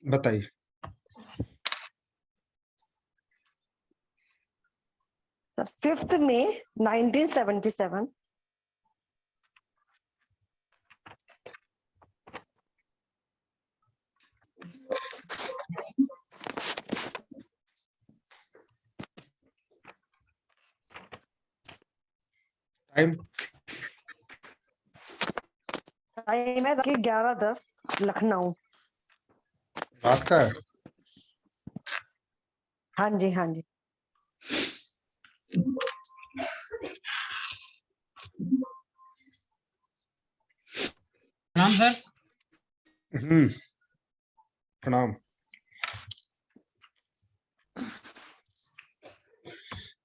बताइए। 5th May 1977। Time? Time है 11:10 लखनऊ। रात का है? हाँ जी, हाँ जी। नाम सर? प्रणाम।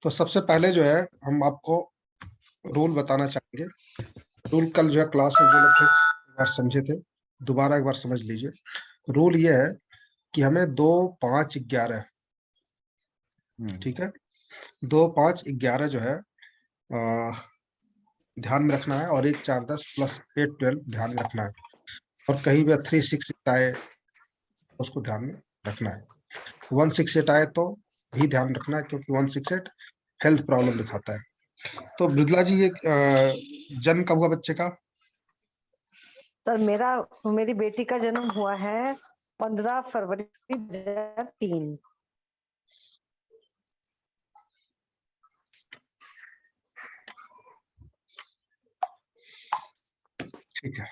तो सबसे पहले जो है हम आपको रूल बताना चाहेंगे। रूल कल जो है क्लास में जो लोग थे एक बार समझे थे, दोबारा एक बार समझ लीजिए। रूल ये है कि हमें 2, 5, 11, ठीक है, 2, 5, 11 जो है ध्यान में रखना है, और 1, 4, 10 प्लस 8, 12 ध्यान में रखना है, और कहीं भी 3, 6, 8 आए उसको ध्यान में रखना है। 1, 6, 8 आए तो भी ध्यान रखना है, क्योंकि 1, 6, 8 हेल्थ प्रॉब्लम दिखाता है। तो मृदुला जी, ये जन्म कब हुआ बच्चे का? सर मेरी बेटी का जन्म हुआ है 15 फरवरी 2003। ठीक है।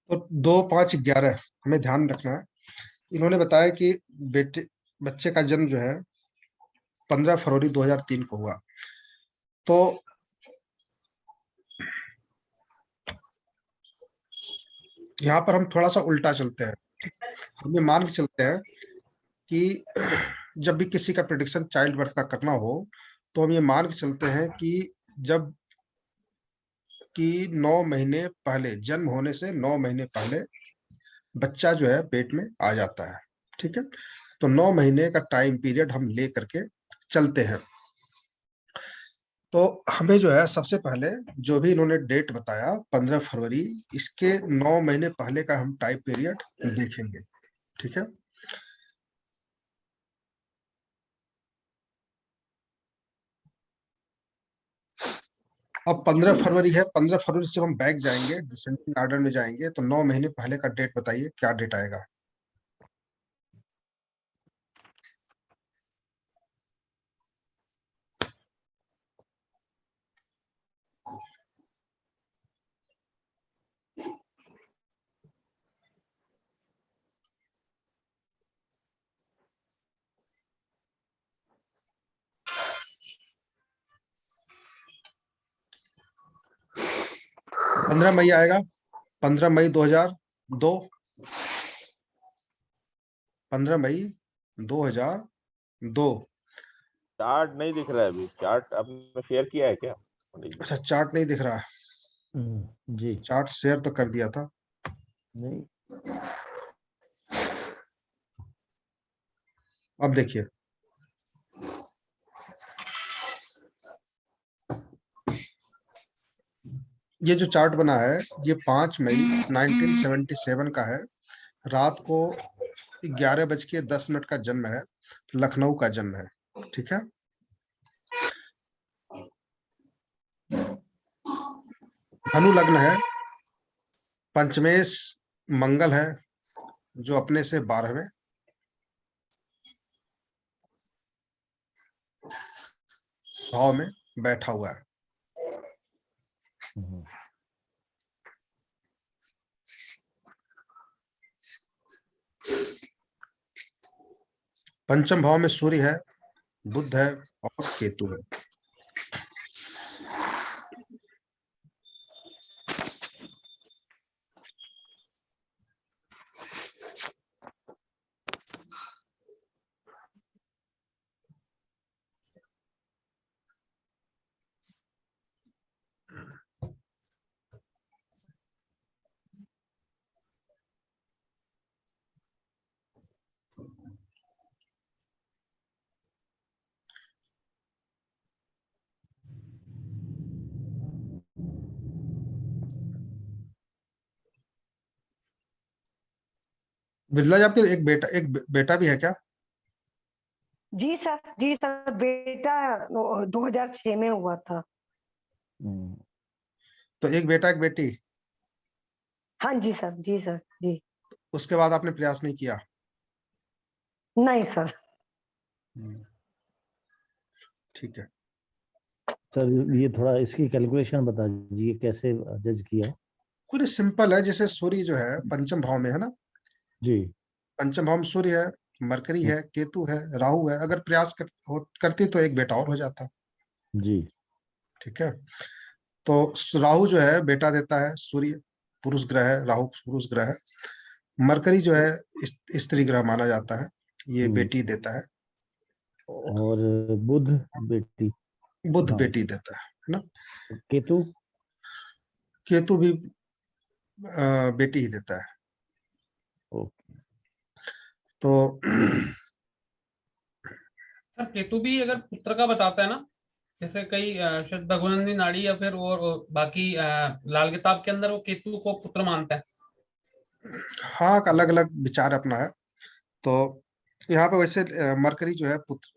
तो 2, 5, 11 हमें ध्यान रखना है। इन्होंने बताया कि बच्चे का जन्म जो है 15 फरवरी 2003 को हुआ। तो यहाँ पर हम थोड़ा सा उल्टा चलते हैं। हम ये मान के चलते हैं कि जब भी किसी का प्रिडिक्शन चाइल्ड बर्थ का करना हो, तो हम ये मान के चलते हैं जब कि 9 महीने पहले, जन्म होने से 9 महीने पहले बच्चा जो है पेट में आ जाता है। ठीक है, तो 9 महीने का टाइम पीरियड हम ले करके चलते हैं। तो हमें जो है सबसे पहले जो भी इन्होंने डेट बताया 15 फरवरी, इसके 9 महीने पहले का हम टाइम पीरियड देखेंगे। ठीक है, अब 15 फरवरी है, 15 फरवरी से हम बैक जाएंगे, डिसेंडिंग ऑर्डर में जाएंगे, तो 9 महीने पहले का डेट बताइए, क्या डेट आएगा? पंद्रह मई आएगा। 15 मई 2002। 15 मई 2002। चार्ट नहीं दिख रहा है अभी। चार्ट आपने शेयर किया है क्या पंडित जी? अच्छा, चार्ट नहीं दिख रहा है। जी चार्ट शेयर तो कर दिया था। नहीं। अब देखिए, ये जो चार्ट बना है ये 5 मई 1977 का है। रात को 11:10 का जन्म है, लखनऊ का जन्म है। ठीक है, धनु लग्न है, पंचमेश मंगल है जो अपने से 12वें, भाव में बैठा हुआ है। पंचम भाव में सूर्य है, बुध है और केतु है। बिरला जी, आपके एक बेटा भी है क्या? जी सर, बेटा 2006 में हुआ था। तो एक बेटा एक बेटी। हाँ जी सर, जी। उसके बाद आपने प्रयास नहीं किया? नहीं सर। ठीक है सर, ये थोड़ा इसकी कैलकुलेशन बता दीजिए, कैसे जज किया? पूरी सिंपल है। जैसे सूर्य जो है पंचम भाव में है ना, जी। पंचम भाव में सूर्य है, मरकरी है, केतु है, राहु है। अगर प्रयास करती तो एक बेटा और हो जाता। जी। ठीक है, तो राहु जो है बेटा देता है, सूर्य पुरुष ग्रह है, राहु पुरुष ग्रह है। मरकरी जो है स्त्री ग्रह माना जाता है, ये बेटी देता है। और बुध बेटी, बुध हाँ। बेटी देता है ना। केतु? केतु भी बेटी ही देता है। ओके। तो सर केतु भी अगर पुत्र का बताता है ना, जैसे कई शायद भगवानी नाड़ी या फिर और बाकी लाल किताब के अंदर वो केतु को पुत्र मानता है। हाँ, अलग अलग विचार अपना है। तो यहाँ पे वैसे मरकरी जो है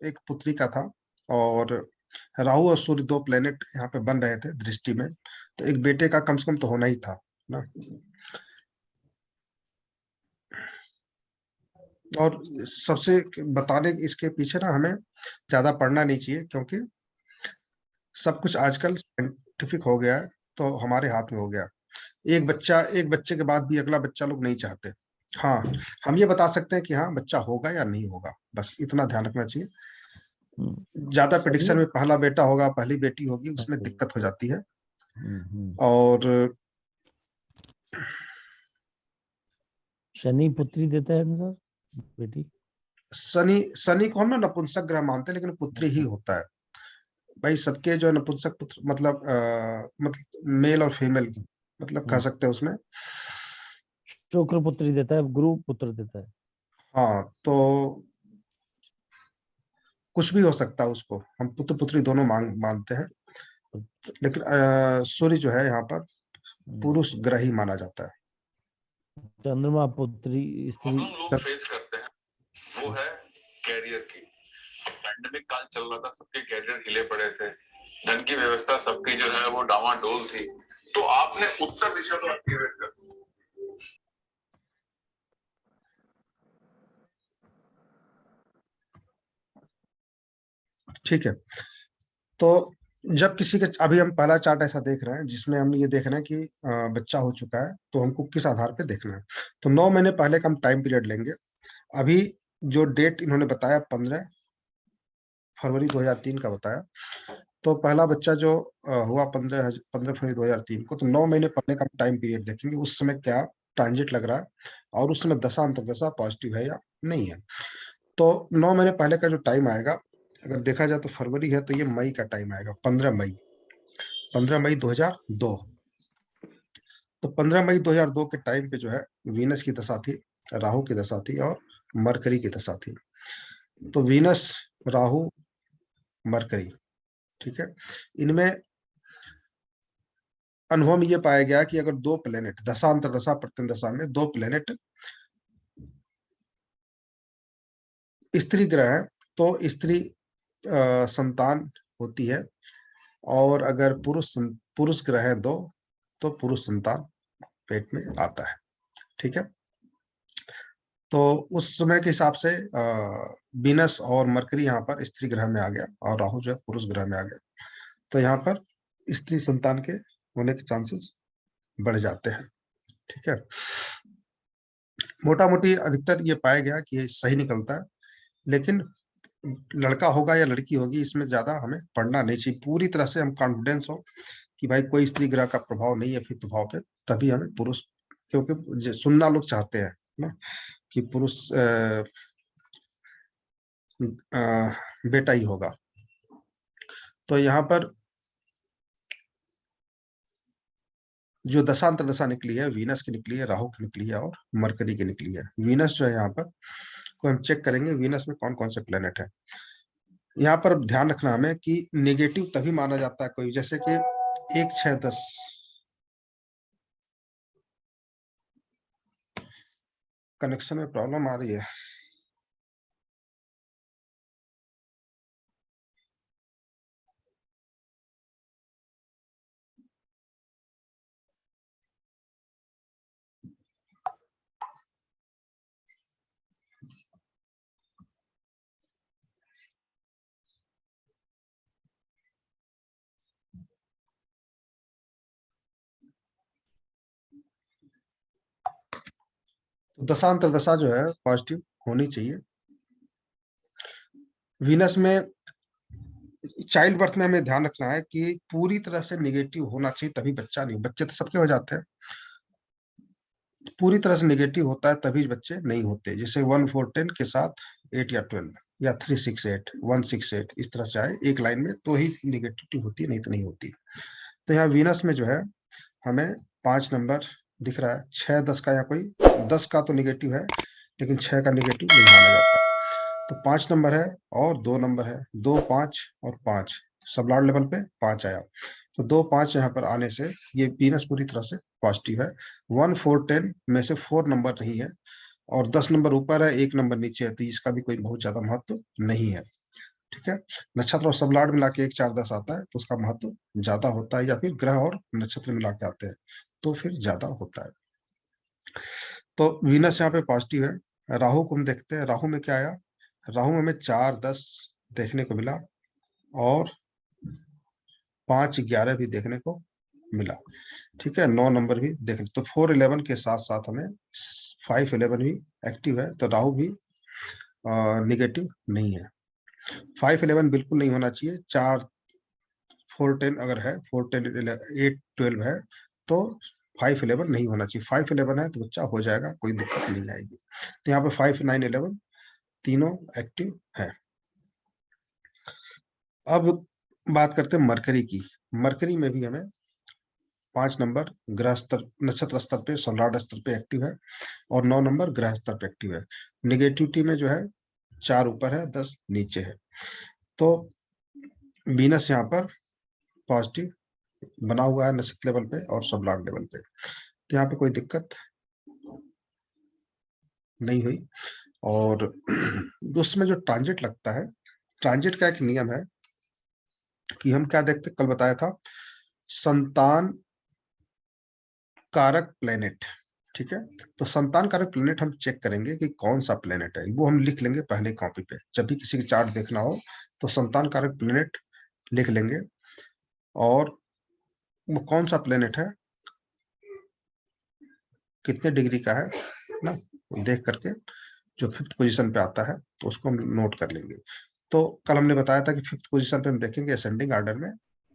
एक पुत्री का था, और राहु और सूर्य दो प्लेनेट यहाँ पे बन रहे थे दृष्टि में, तो एक बेटे का कम से कम तो होना ही था ना। और सबसे बताने इसके पीछे ना हमें ज्यादा पढ़ना नहीं चाहिए, क्योंकि सब कुछ आजकल साइंटिफिक हो गया है, तो हमारे हाथ में हो गया। एक बच्चे के बाद भी अगला बच्चा लोग नहीं चाहते। हाँ, हम ये बता सकते हैं कि हाँ बच्चा होगा या नहीं होगा, बस इतना ध्यान रखना चाहिए। ज्यादा प्रेडिक्शन में पहला बेटा होगा पहली बेटी होगी, उसमें दिक्कत हो जाती है। और शनि पुत्री देता है सर, बेटी? शनि को हम ना नपुंसक ग्रह मानते हैं, लेकिन पुत्री ही होता है भाई। सबके जो नपुंसक पुत्र मतलब मेल और फीमेल मतलब कह सकते हैं उसमें। शुक्र पुत्री देता है, गुरु पुत्र देता है। हाँ, तो कुछ भी हो सकता है, उसको हम पुत्र पुत्री दोनों मानते हैं। लेकिन सूर्य जो है यहाँ पर पुरुष ग्रह ही माना जाता है। चंद्रमा पुत्री स्त्री। लोग फेस करते हैं वो है कैरियर की। पैंडेमिक काल चल रहा था, सबके कैरियर हिले पड़े थे, धन की व्यवस्था सबकी जो है वो डामाडोल थी, तो आपने उत्तर दिशा को एक्टिवेट कर। ठीक है, तो जब किसी के अभी हम पहला चार्ट ऐसा देख रहे हैं जिसमें हम ये देख रहे हैं कि बच्चा हो चुका है, तो हमको किस आधार पे देखना है। तो 9 महीने पहले का हम टाइम पीरियड लेंगे। अभी जो डेट इन्होंने बताया 15 फरवरी 2003 का बताया, तो पहला बच्चा जो हुआ 15 फरवरी 2003 को, तो 9 महीने पहले का हम टाइम पीरियड देखेंगे, उस समय क्या ट्रांजिट लग रहा है और उस समय दशा अंतर्दशा पॉजिटिव है या नहीं है। तो 9 महीने पहले का जो टाइम आएगा, अगर देखा जाए तो फरवरी है, तो ये मई का टाइम आएगा, 15 मई 2002। तो 15 मई 2002 के टाइम पे जो है वीनस की दशा थी, राहु की दशा थी और मरकरी की दशा थी। तो वीनस, राहु, मरकरी, ठीक है, इनमें अनुभव में ये पाया गया कि अगर दो प्लेनेट दशा अंतर्दशा प्रत्यंदशा में दो प्लेनेट स्त्री ग्रह है, तो स्त्री संतान होती है, और अगर पुरुष ग्रह है दो, तो पुरुष संतान पेट में आता है। ठीक है, तो उस समय के हिसाब से वीनस और मरकरी यहाँ पर स्त्री ग्रह में आ गया और राहु जो है पुरुष ग्रह में आ गया। तो यहाँ पर स्त्री संतान के होने के चांसेस बढ़ जाते हैं। ठीक है, मोटा मोटी अधिकतर ये पाया गया कि ये सही निकलता है, लेकिन लड़का होगा या लड़की होगी इसमें ज्यादा हमें पढ़ना नहीं चाहिए। पूरी तरह से हम कॉन्फिडेंस हो कि भाई कोई स्त्री ग्रह का प्रभाव नहीं है फिर प्रभाव पे, तभी हमें पुरुष, क्योंकि सुनना लोग चाहते हैं ना कि पुरुष बेटा ही होगा। तो यहाँ पर जो दशांतर दशा निकली है, वीनस की निकली है, राहु की निकली है और मरकरी की निकली है। वीनस जो है यहाँ पर को हम चेक करेंगे, वीनस में कौन कौन से प्लेनेट है। यहाँ पर ध्यान रखना हमें कि नेगेटिव तभी माना जाता है कोई, जैसे कि 1, 6, 10 कनेक्शन में प्रॉब्लम आ रही है। दशांतर दशा जो है पॉजिटिव होनी चाहिए। वीनस में चाइल्ड बर्थ में हमें ध्यान रखना है कि पूरी तरह से निगेटिव होना चाहिए, तभी बच्चा नहीं। बच्चे तो सबके हो जाते हैं, पूरी तरह से निगेटिव होता है तभी बच्चे नहीं होते। जैसे 1, 4, 10 के साथ 8 या 12 या 3, 6, 8, 1, 6, 8 इस तरह से आए एक लाइन में तो ही निगेटिविटी होती है, नहीं तो नहीं होती। तो यहाँ वीनस में जो है हमें 5 नंबर दिख रहा है। 6, 10 का, या कोई 10 का तो निगेटिव है लेकिन 6 का निगेटिव नहीं माना जाता। तो 5 नंबर है और 2 नंबर है, 2, 5 और 5 सबलार्ड लेवल पे 5 आया। तो 2, 5 यहाँ पर आने से ये वीनस पूरी तरह से पॉजिटिव है। 1, 4, 10 में से 4 नंबर नहीं है और 10 नंबर ऊपर है, 1 नंबर नीचे है, तो इसका भी कोई बहुत ज्यादा महत्व नहीं है। ठीक है, नक्षत्र और सबलार्ड मिला के 1, 4, 10 आता है तो उसका महत्व ज्यादा होता है, या फिर ग्रह और नक्षत्र मिला के आते हैं तो फिर ज्यादा होता है। तो वीनस यहाँ पे पॉजिटिव है। राहु को हम देखते हैं, राहु में क्या आया, राहु में हमें 4, 10 देखने को मिला और 5, 11 भी देखने को मिला। ठीक है, 9 नंबर भी देखने, तो 4, 11 के साथ साथ हमें 5, 11 भी एक्टिव है, तो राहु भी निगेटिव नहीं है। 5, 11 बिल्कुल नहीं होना चाहिए। 4, 4, 10 अगर है, 4, 10, 8, 12 है तो 5, 11 नहीं होना चाहिए। 5, 11 है तो बच्चा हो जाएगा, कोई दिक्कत नहीं आएगी। तो यहाँ पे 5, 9, 11 तीनों एक्टिव है। अब बात करते हैं मरकरी की। मरकरी में भी हमें 5 नंबर ग्रह स्तर, नक्षत्र स्तर पे, सम्राट स्तर पे एक्टिव है और 9 नंबर ग्रह स्तर पे एक्टिव है। निगेटिविटी में जो है 4 ऊपर है, 10 नीचे है। तो वीनस यहाँ पर पॉजिटिव बना हुआ है नक्षत्र लेवल पे और सम्राट लेवल पे, तो यहाँ पे कोई दिक्कत नहीं हुई। और उसमें जो ट्रांजिट लगता है, ट्रांजिट का एक नियम है कि हम क्या देखते, कल बताया था, संतान कारक प्लेनेट। ठीक है, तो संतान कारक प्लेनेट हम चेक करेंगे कि कौन सा प्लेनेट है, वो हम लिख लेंगे पहले कॉपी पे। जब भी किसी की चार्ट देखना हो तो संतान कारक प्लेनेट लिख लेंगे और वो कौन सा प्लेनेट है, कितने डिग्री का है ना, देख करके जो 5th पोजीशन पे आता है तो उसको हम नोट कर लेंगे। तो कल हमने बताया था कि 5th पोजीशन पे हम देखेंगे असेंडिंग ऑर्डर में,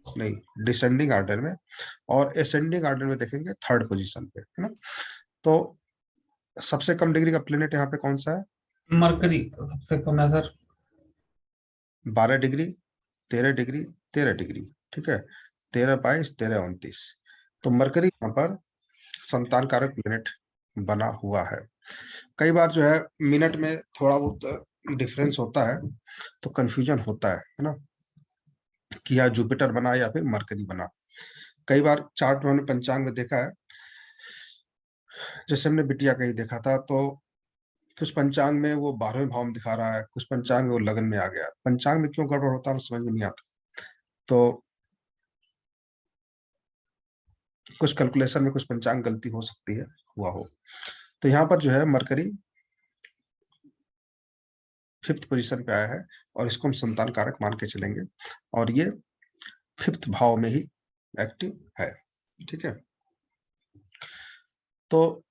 नहीं डिसेंडिंग ऑर्डर में, और असेंडिंग ऑर्डर में देखेंगे 3rd पोजीशन पे, है ना। तो सबसे कम डिग्री का प्लेनेट यहाँ पे कौन सा है, मरकरी सबसे कम है सर। 12 degree, 13 degree, 13 degree. ठीक है, 13, 22, 13, 29। तो मरकरी यहाँ पर संतान कारक प्लेनेट बना हुआ है। कई बार जो है मिनट में थोड़ा बहुत डिफरेंस होता है तो कंफ्यूजन होता है ना, कि या जुपिटर बना या फिर मरकरी बना। कई बार चार्ट में हमने पंचांग में देखा है, जैसे हमने बिटिया का ही देखा था, तो कुछ पंचांग में वो 12वें भाव में दिखा रहा है, कुछ पंचांग में वो लगन में आ गया। पंचांग में क्यों गड़बड़ होता है समझ में नहीं आता, तो कुछ कैलकुलेशन में कुछ पंचांग गलती हो सकती है, हुआ हो। तो यहाँ पर जो है मरकरी 5th पोजीशन पे आया है और इसको हम संतान कारक मान के चलेंगे। और ये 5th भाव में ही एक्टिव है। ठीक है, तो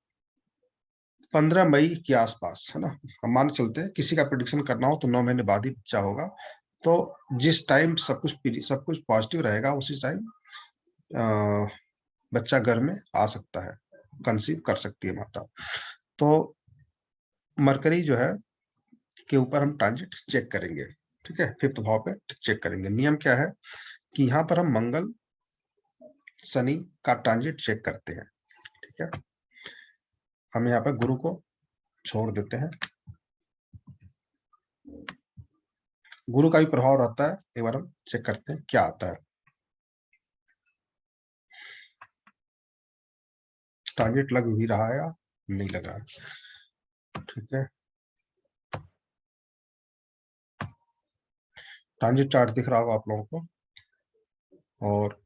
15 मई के आसपास, है ना, हम मान के चलते हैं किसी का प्रेडिक्शन करना हो तो 9 महीने बाद ही बच्चा होगा। तो जिस टाइम सब कुछ पॉजिटिव रहेगा उसी टाइम बच्चा घर में आ सकता है, कंसीव कर सकती है माता। तो मरकरी जो है के ऊपर हम ट्रांजिट चेक करेंगे। ठीक है, 5th भाव पे चेक करेंगे। नियम क्या है कि यहाँ पर हम मंगल शनि का ट्रांजिट चेक करते हैं। ठीक है, हम यहाँ पे गुरु को छोड़ देते हैं। गुरु का भी प्रभाव रहता है, एक बार हम चेक करते हैं क्या आता है। ट्रांजिट लग भी रहा है या नहीं लग रहा है। ठीक है, ट्रांजिट चार्ट दिख रहा होगा आप लोगों को। और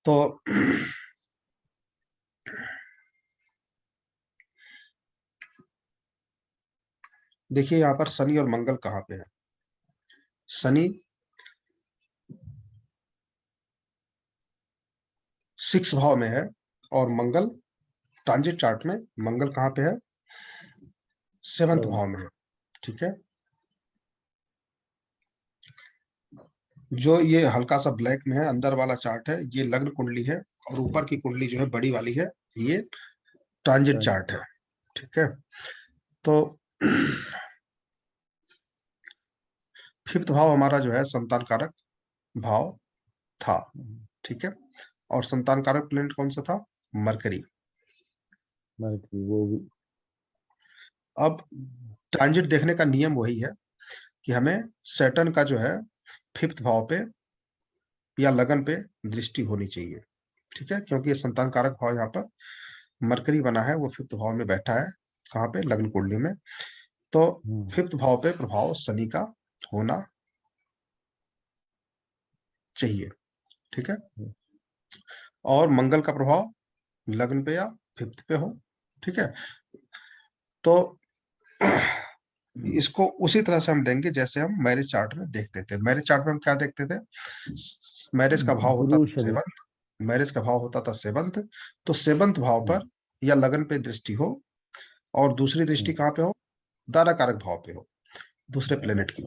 तो देखिए यहाँ पर शनि और मंगल कहाँ पे है। शनि 6 भाव में है और मंगल ट्रांजिट चार्ट में मंगल कहाँ पे है, 7th भाव में है। ठीक है, जो ये हल्का सा ब्लैक में है अंदर वाला चार्ट है, ये लग्न कुंडली है, और ऊपर की कुंडली जो है बड़ी वाली है, ये ट्रांजिट चार्ट है। ठीक है, तो 5th भाव हमारा जो है संतान कारक भाव था। ठीक है, और संतान कारक प्लैनेट कौन सा था, मरकरी। वो भी अब ट्रांजिट देखने का नियम वही है कि हमें सैटर्न का जो है 5th भाव पे या लगन पे दृष्टि होनी चाहिए। ठीक है, क्योंकि ये संतान कारक भाव यहाँ पर मरकरी बना है, वो 5th भाव में बैठा है, कहाँ पे, लग्न कुंडली में। तो 5th भाव पे प्रभाव शनि का होना चाहिए। ठीक है, और मंगल का प्रभाव लग्न पे या 5th पे हो। ठीक है, तो इसको उसी तरह से हम देंगे जैसे हम मैरिज चार्ट में देखते थे। मैरिज चार्ट में हम क्या देखते थे, मैरिज का भाव होता था 7th, मैरिज का भाव होता था 7th। तो 7th भाव पर या लगन पे दृष्टि हो, और दूसरी दृष्टि कहाँ पे हो, दारा कारक भाव पे हो, दूसरे प्लेनेट की।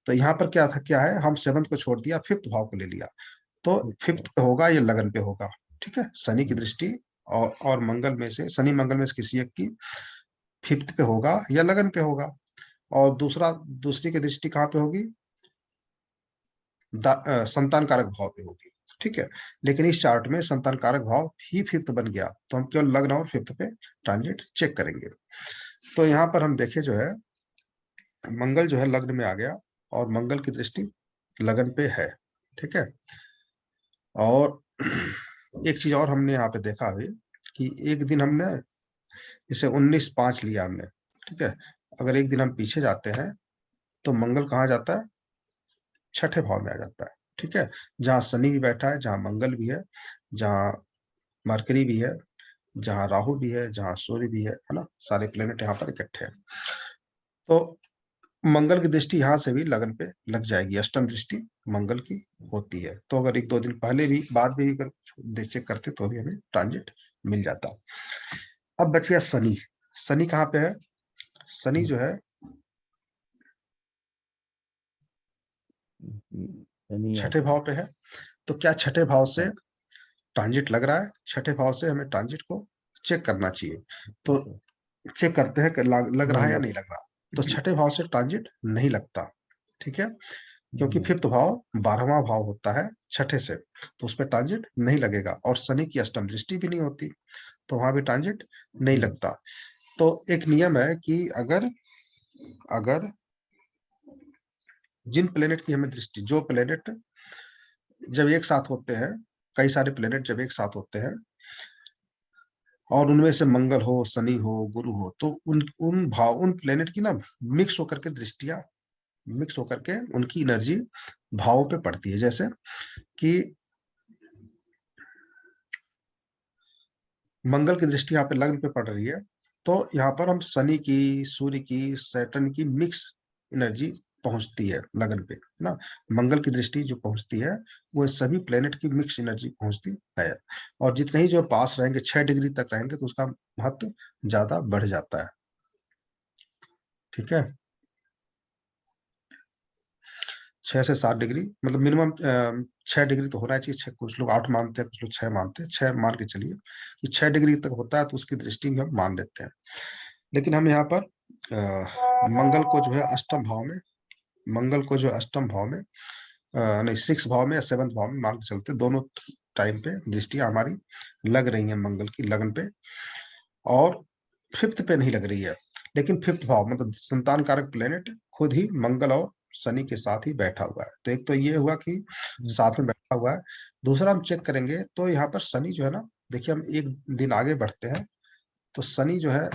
तो यहाँ पर क्या था, क्या है, हम 7th को छोड़ दिया, 5th भाव को ले लिया। तो 5th पे होगा या लगन पे होगा। ठीक है, शनि की दृष्टि और मंगल में से, शनि मंगल में से किसी एक की 5th पे होगा या लगन पे होगा, और दूसरी की दृष्टि कहाँ पे होगी, संतान कारक भाव पे होगी। ठीक है, लेकिन इस चार्ट में संतान कारक भाव ही 5th बन गया, तो हम केवल लग्न और 5th पे ट्रांजिट चेक करेंगे। तो यहाँ पर हम देखें जो है, मंगल जो है लग्न में आ गया और मंगल की दृष्टि लगन पे है। ठीक है, और एक चीज और हमने यहाँ पे देखा अभी कि एक दिन हमने इसे 19/5 लिया हमने। ठीक है, अगर एक दिन हम पीछे जाते हैं तो मंगल कहाँ जाता है, 6ठे भाव में आ जाता है। ठीक है, जहाँ शनि भी बैठा है, जहाँ मंगल भी है, जहाँ मरकरी भी है, जहाँ राहु भी है, जहाँ सूर्य भी है ना, सारे प्लेनेट यहाँ पर इकट्ठे हैं। तो मंगल की दृष्टि यहाँ से भी लगन पे लग जाएगी, अष्टम दृष्टि मंगल की होती है। तो अगर 1-2 दिन पहले भी बाद भी अगर चेक करते तो भी हमें ट्रांजिट मिल जाता। अब बच गया शनि। शनि कहाँ पे है, शनि जो है 6ठे भाव पे है। तो क्या 6ठे भाव से ट्रांजिट लग रहा है, 6ठे भाव से हमें ट्रांजिट को चेक करना चाहिए। तो चेक करते हैं कि लग रहा है या नहीं लग रहा। तो 6ठे भाव से ट्रांजिट नहीं लगता। ठीक है, क्योंकि फिफ्थ भाव 12वां भाव होता है छठे से, तो उस पर ट्रांजिट नहीं लगेगा, और शनि की अष्टम दृष्टि भी नहीं होती, तो वहां भी ट्रांजिट नहीं लगता। तो एक नियम है कि अगर जिन प्लेनेट की हमें दृष्टि, जो प्लेनेट जब एक साथ होते हैं, कई सारे प्लेनेट जब एक साथ होते हैं और उनमें से मंगल हो, शनि हो, गुरु हो, तो उन प्लेनेट की ना मिक्स होकर के दृष्टियां, मिक्स होकर के उनकी एनर्जी भावों पे पड़ती है। जैसे कि मंगल की दृष्टि यहाँ पे लग्न पे पड़ रही है, तो यहाँ पर हम शनि की, सूर्य की, सैटर्न की मिक्स एनर्जी पहुंचती है लग्न पे, है ना। मंगल की दृष्टि जो पहुंचती है वो सभी प्लेनेट की मिक्स एनर्जी पहुंचती है, और जितने ही जो पास रहेंगे 6 डिग्री तक रहेंगे तो उसका महत्व ज्यादा बढ़ जाता है। ठीक है, 6 से 7 डिग्री मतलब मिनिमम 6 डिग्री तो होना चाहिए। 6, कुछ लोग 8 मानते हैं, कुछ लोग 6 मानते हैं, 6 मान के चलिए कि 6 डिग्री तक होता है तो उसकी दृष्टि भी हम मान लेते हैं। लेकिन हम यहाँ पर मंगल को जो है अष्टम भाव में, मंगल को जो अष्टम भाव में नहीं 6 भाव में या 7th भाव में मान के चलते, दोनों टाइम पे दृष्टियां हमारी लग रही हैं मंगल की लग्न पे, और 5th पे नहीं लग रही है। लेकिन 5th भाव मतलब संतान कारक प्लेनेट खुद ही मंगल और शनि के साथ ही बैठा हुआ है। तो एक तो ये हुआ कि साथ में बैठा हुआ है। दूसरा हम चेक करेंगे तो यहाँ पर शनि जो है ना, देखिए हम एक दिन आगे बढ़ते हैं तो शनि जो है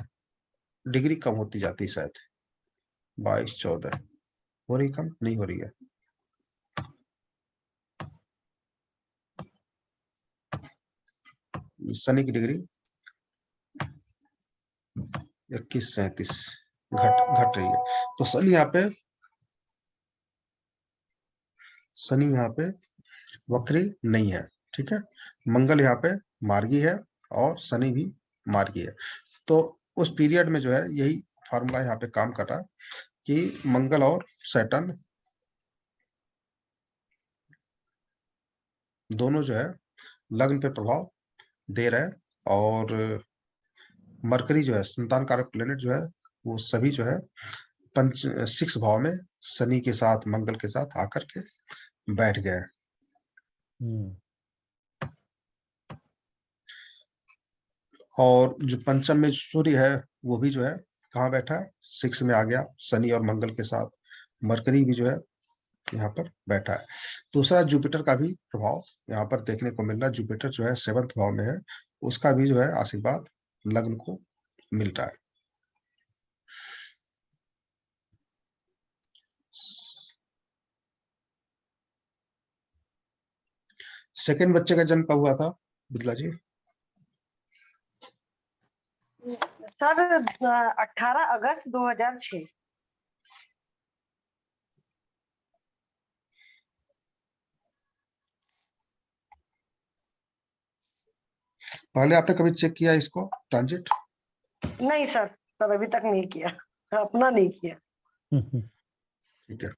डिग्री कम होती जाती है, शायद 22-14 हो रही, कम नहीं हो रही है। शनि की डिग्री 21-37 घट रही है। तो शनि यहाँ पे वक्री नहीं है। ठीक है, मंगल यहाँ पे मार्गी है और शनि भी मार्गी है। तो उस पीरियड में जो है यही फार्मूला यहाँ पे काम कर रहा है कि मंगल और सैटर्न दोनों जो है लग्न पे प्रभाव दे रहे हैं, और मरकरी जो है संतान कारक प्लेनेट जो है वो सभी जो है 6 भाव में शनि के साथ, मंगल के साथ आकर के बैठ गए। और जो पंचम में सूर्य है वो भी जो है कहाँ बैठा है, 6 में आ गया शनि और मंगल के साथ। मरकरी भी जो है यहाँ पर बैठा है। दूसरा जुपिटर का भी प्रभाव यहाँ पर देखने को मिल रहा है। जुपिटर जो है 7th भाव में है, उसका भी जो है आशीर्वाद लग्न को मिल रहा है। सेकंड बच्चे का जन्म कब हुआ था बिदला जी? सर 18 अगस्त 2006। पहले आपने कभी चेक किया इसको ट्रांजिट? नहीं सर अभी तक नहीं किया, अपना नहीं किया। ठीक है,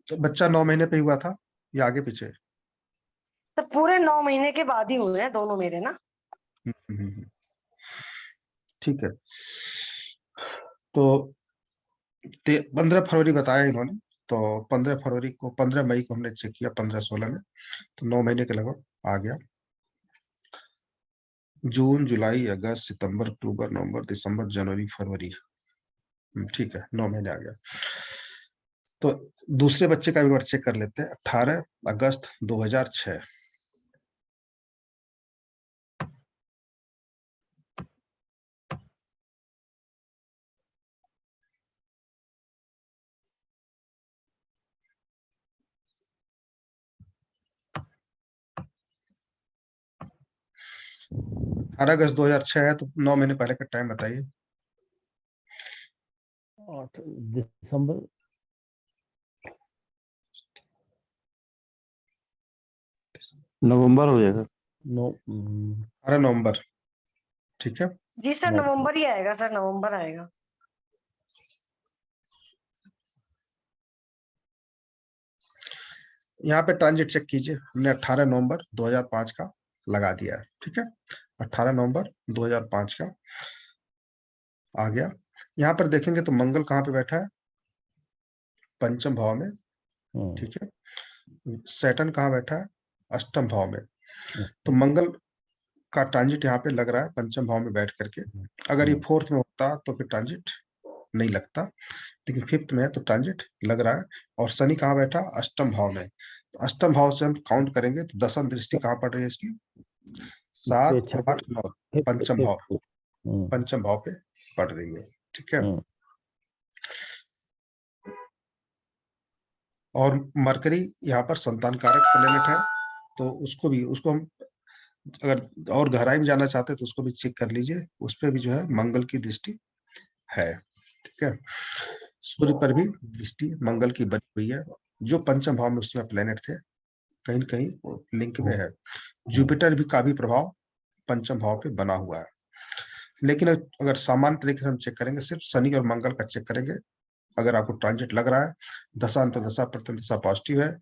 तो बच्चा 9 महीने पे हुआ था या आगे पीछे? तो पूरे 9 महीने के बाद ही हुए हैं दोनों मेरे ना। ठीक है, तो 15 फरवरी बताया इन्होंने, तो 15 मई को हमने चेक किया 15-16 में, तो 9 महीने के लगभग आ गया। जून, जुलाई, अगस्त, सितंबर, अक्टूबर, नवंबर, दिसंबर, जनवरी, फरवरी, ठीक है 9 महीने आ गया। तो दूसरे बच्चे का भी बार चेक कर लेते हैं। 18 अगस्त 2006। अगस्त 2006 है, तो 9 महीने पहले का टाइम बताइए। 8 दिसंबर, नवंबर हो जाएगा। 18 नवंबर। ठीक है, जी सर नवंबर ही आएगा, सर नवंबर आएगा। यहाँ पे ट्रांजिट चेक कीजिए, हमने 18 नवंबर 2005 का लगा दिया है। ठीक है, 18 नवंबर 2005 का, आ गया। यहाँ पर देखेंगे तो मंगल कहाँ पे बैठा है, पंचम भाव में, ठीक है। सैटर्न कहाँ बैठा है, अष्टम भाव में। तो मंगल का ट्रांजिट यहाँ पे लग रहा है पंचम भाव में बैठ करके। अगर ये फोर्थ में होता तो फिर ट्रांजिट नहीं लगता, लेकिन फिफ्थ में है तो ट्रांजिट लग रहा है। और शनि कहाँ बैठा, अष्टम भाव में। तो अष्टम भाव से हम काउंट करेंगे तो दसम दृष्टि कहाँ पड़ रही है इसकी, 7, 8, 9, पंचम भाव, पंचम भाव पे पड़ रही है, ठीक है। और मरकरी यहाँ पर संतान कारक प्लेनेट है, तो उसको हम अगर और गहराई में जाना चाहते हैं तो उसको भी चेक कर लीजिए, उस पर भी जो है मंगल की दृष्टि है, ठीक है। सूर्य पर भी दृष्टि मंगल की बनी हुई है, जो पंचम भाव में उसमें प्लेनेट थे, कहीं न कहीं लिंक में है। जुपिटर भी का भी प्रभाव पंचम भाव पे बना हुआ है। लेकिन अगर सामान्य तरीके से हम चेक करेंगे, सिर्फ शनि और मंगल का चेक करेंगे, अगर आपको ट्रांजिट लग रहा है, दशा अंतर्दशा प्रत्यंतदशा पॉजिटिव है,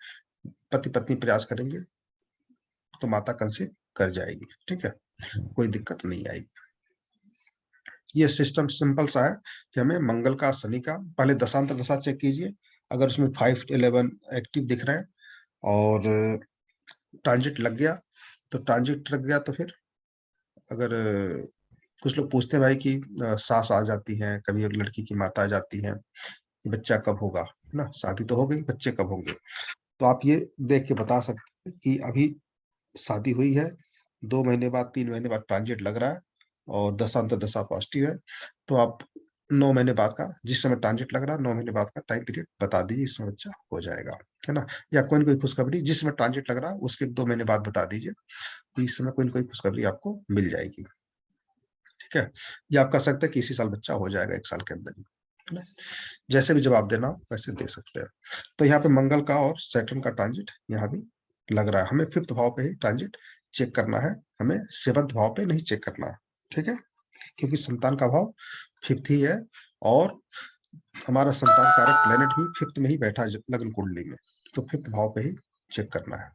पति पत्नी प्रयास करेंगे तो माता कंसीव कर जाएगी, ठीक है, कोई दिक्कत नहीं आएगी। ये सिस्टम सिंपल सा है कि हमें मंगल का, शनि का, पहले दशांतर दशा चेक कीजिए, अगर उसमें 5, 11 एक्टिव दिख रहे हैं और ट्रांजिट लग गया, तो ट्रांजिट लग गया तो फिर अगर कुछ लोग पूछते हैं भाई कि सास आ जाती हैं, कभी एक लड़की की माता आ जाती है कि बच्चा कब होगा, है ना, शादी तो हो गई, बच्चे कब होंगे। तो आप ये देख के बता सकते हैं कि अभी शादी हुई है, 2 महीने बाद, 3 महीने बाद ट्रांजिट लग रहा है और दशांतर दशा पॉजिटिव है, तो आप 9 महीने बाद का, जिस समय ट्रांजिट लग रहा है 9 महीने बाद का टाइम पीरियड बता दीजिए, इसमें बच्चा हो जाएगा, है ना। या कोई न कोई खुशखबरी जिस समय ट्रांजिट लग रहा है उसके 2 महीने बाद बता दीजिए, तो इस समय कोई न कोई खुशखबरी आपको मिल जाएगी, ठीक है। या आप कह सकते हैं कि इसी साल बच्चा हो जाएगा, 1 साल के अंदर ही, है ना। जैसे भी जवाब देना हो वैसे दे सकते हैं। तो यहाँ पे मंगल का और सैटर्न का ट्रांजिट यहाँ भी लग रहा है, हमें 5th भाव पे ही ट्रांजिट चेक करना है, हमें 7th भाव पे नहीं चेक करना है, ठीक है, क्योंकि संतान का भाव 5th ही है और हमारा संतान कारक प्लेनेट भी 5th में ही बैठा है लग्न कुंडली में, तो 5th भाव पे ही चेक करना है।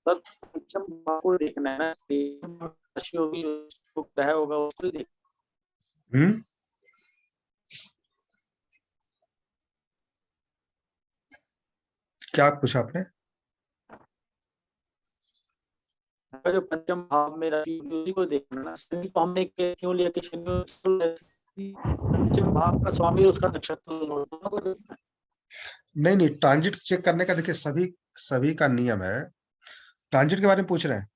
सर पंचम भाव को देखना है ना, राशि होगी, उसको ग्रह होगा, उसको देख। क्या पूछा आपने? जो पंचम भाव में राशि होगी उसी को देखना ना। शनि को हमने क्यों लिया कि शनि पंचम भाव का स्वामी और उसका नक्षत्र दोनों को देखना है। नहीं, ट्रांजिट चेक करने का देखिए सभी का नियम है। ट्रांजिट के बारे में पूछ रहे हैं?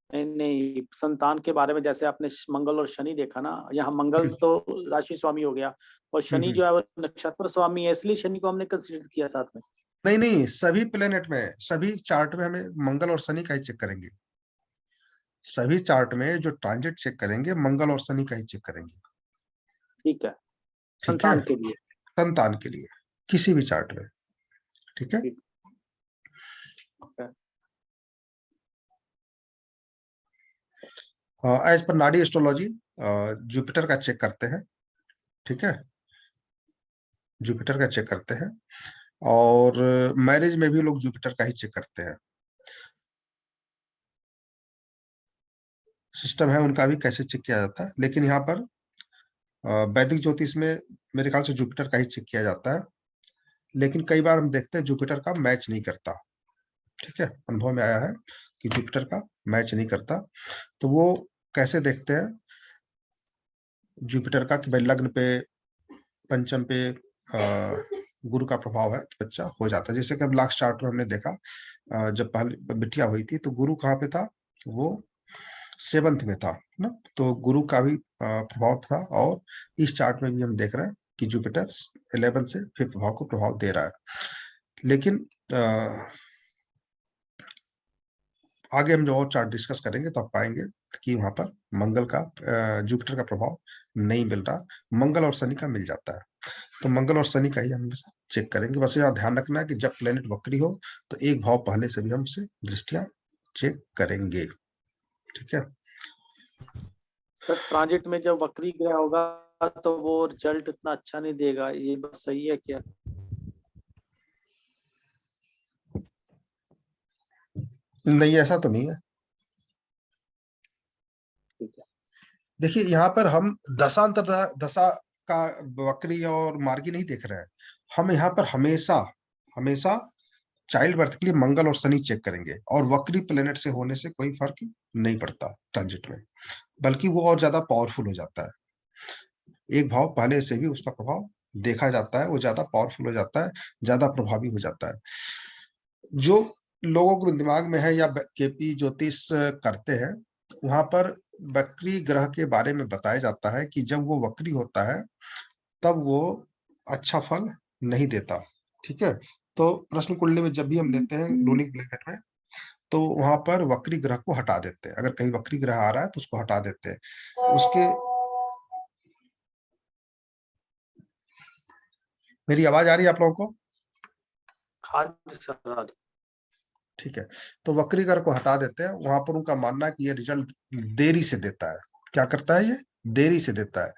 नहीं, संतान के बारे में, जैसे आपने मंगल और शनि देखा ना, यहाँ मंगल तो राशि स्वामी हो गया और शनि जो है वो नक्षत्र स्वामी है, इसलिए शनि को हमने कंसीडर किया साथ में। नहीं, सभी प्लेनेट में, सभी चार्ट में हमें मंगल और शनि का ही चेक करेंगे। सभी चार्ट में जो ट्रांजिट चेक करेंगे मंगल और शनि का ही चेक करेंगे, ठीक है, ठीक है, संतान के लिए, संतान के लिए किसी भी चार्ट में, ठीक है। एज पर नाड़ी एस्ट्रोलॉजी जुपिटर का चेक करते हैं, ठीक है, जुपिटर का चेक करते हैं, और मैरिज में भी लोग जुपिटर का ही चेक करते हैं। सिस्टम है उनका भी कैसे चेक किया जाता है, लेकिन यहाँ पर वैदिक ज्योतिष में मेरे ख्याल से जुपिटर का ही चेक किया जाता है, लेकिन कई बार हम देखते हैं जुपिटर का मैच नहीं करता, ठीक है, अनुभव में आया है कि जुपिटर का मैच नहीं करता। तो वो कैसे देखते हैं जुपिटर का कि भाई लग्न पे, पंचम पे गुरु का प्रभाव है तो बच्चा हो जाता है। जैसे कि अब लास्ट चार्ट में हमने देखा, जब पहले बिटिया हुई थी तो गुरु कहाँ पे था, वो 7th में था ना, तो गुरु का भी प्रभाव था। और इस चार्ट में भी हम देख रहे हैं कि जुपिटर 11 से 5th भाव को प्रभाव दे रहा है। लेकिन आगे हम जो और चार्ट डिस्कस करेंगे तो आप पाएंगे कि वहां पर मंगल का, जुपिटर का प्रभाव नहीं मिल रहा, मंगल और शनि का मिल जाता है। तो मंगल और शनि का ही हम हमेशा चेक करेंगे। बस यहाँ ध्यान रखना है कि जब प्लेनेट वक्री हो तो एक भाव पहले से भी हमसे दृष्टियां चेक करेंगे, ठीक है। सर ट्रांजिट में जब वक्री ग्रह होगा तो वो रिजल्ट इतना अच्छा नहीं देगा, ये बात सही है क्या? नहीं, ऐसा तो नहीं है। देखिए यहाँ पर हम दशांतर दशा का वक्री और मार्गी नहीं देख रहे हैं। हम यहाँ पर हमेशा हमेशा चाइल्ड बर्थ के लिए मंगल और शनि चेक करेंगे, और वक्री प्लेनेट से होने से कोई फर्क नहीं पड़ता ट्रांजिट में, बल्कि वो और ज्यादा पावरफुल हो जाता है। एक भाव पहले से भी उसका प्रभाव देखा जाता है, वो ज्यादा पावरफुल हो जाता है, ज्यादा प्रभावी हो जाता है। जो लोगों के दिमाग में है या केपी ज्योतिष करते हैं, वहां पर वक्री ग्रह के बारे में बताया जाता है कि जब वो वक्री होता है तब वो अच्छा फल नहीं देता। ठीक है, तो प्रश्न कुंडली में जब भी हम लेते हैं रूलिंग प्लेनेट में, तो वहां पर वक्री ग्रह को हटा देते हैं। अगर कहीं वक्री ग्रह आ रहा है तो उसको हटा देते हैं। उसके मेरी आवाज आ रही है आप लोगों को? हाँ जी सर, हाँ जी। ठीक है, तो वक्री ग्रह को हटा देते हैं। वहां पर उनका मानना है कि ये रिजल्ट देरी से देता है। क्या करता है? ये देरी से देता है।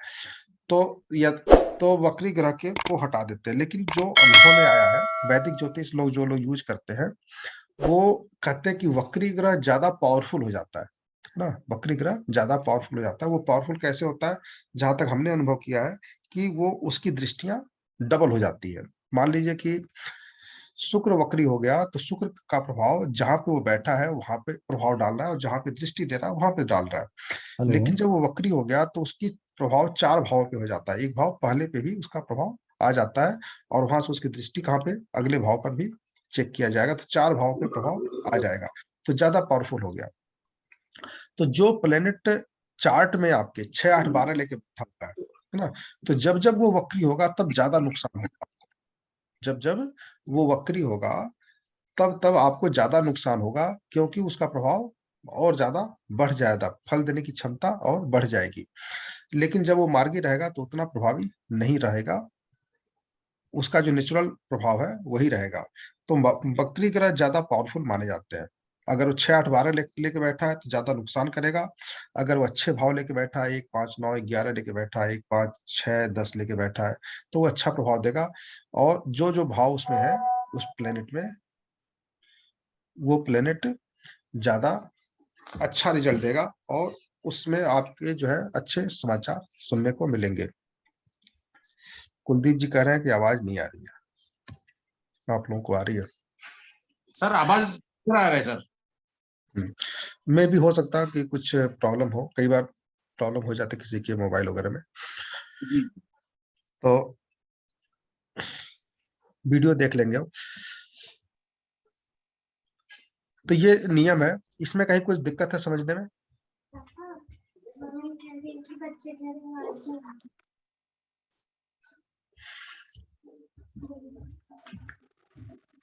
तो वक्री ग्रह के को हटा देते हैं। लेकिन जो अनुभव में आया है, वैदिक ज्योतिष लोग जो लोग यूज करते हैं, वो कहते हैं कि वक्री ग्रह ज्यादा पावरफुल हो जाता है ना। वक्री ग्रह ज्यादा पावरफुल हो जाता है। वो पावरफुल कैसे होता है? जहां तक हमने अनुभव किया है कि वो उसकी दृष्टियां डबल हो जाती है। मान लीजिए कि शुक्र वक्री हो गया, तो शुक्र का प्रभाव जहां पे वो बैठा है वहां पे प्रभाव डाल रहा है, और जहां पे दृष्टि दे रहा है वहां पे डाल रहा है। हेलो। लेकिन जब वो वक्री हो गया तो उसकी प्रभाव 4 भावों पे हो जाता है। एक भाव पहले पे भी उसका प्रभाव आ जाता है, और वहां से उसकी दृष्टि कहाँ पे, अगले भाव पर भी चेक किया जाएगा, तो 4 भाव पे प्रभाव आ जाएगा, तो ज्यादा पावरफुल हो गया। तो जो प्लेनेट चार्ट में आपके 6, 8, 12 लेके बैठा हुआ है ना, तो जब जब वो वक्री होगा तब ज्यादा नुकसान होगा। जब जब वो वक्री होगा तब तब आपको ज्यादा नुकसान होगा, क्योंकि उसका प्रभाव और ज्यादा बढ़ जाएगा, फल देने की क्षमता और बढ़ जाएगी। लेकिन जब वो मार्गी रहेगा तो उतना प्रभावी नहीं रहेगा, उसका जो नेचुरल प्रभाव है वही रहेगा। तो वक्री ग्रह ज्यादा पावरफुल माने जाते हैं। अगर वो 6, 8, 12 लेके बैठा है तो ज्यादा नुकसान करेगा। अगर वो अच्छे भाव लेके बैठा है, 1, 5, 9, 11 लेके बैठा है, 1, 5, 6, 10 लेके बैठा है, तो वो अच्छा प्रभाव देगा। और जो जो भाव उसमें है उस प्लेनेट में, वो प्लेनेट ज्यादा अच्छा रिजल्ट देगा, और उसमें आपके जो है अच्छे समाचार सुनने को मिलेंगे। कुलदीप जी कह रहे हैं कि आवाज नहीं आ रही है। आप लोगों को आ रही है? सर आवाज आ रहा है सर। में भी हो सकता है कि कुछ प्रॉब्लम हो, कई बार प्रॉब्लम हो जाती है किसी के मोबाइल वगैरह में। तो वीडियो देख लेंगे अब। तो ये नियम है, इसमें कहीं कुछ दिक्कत है समझने में?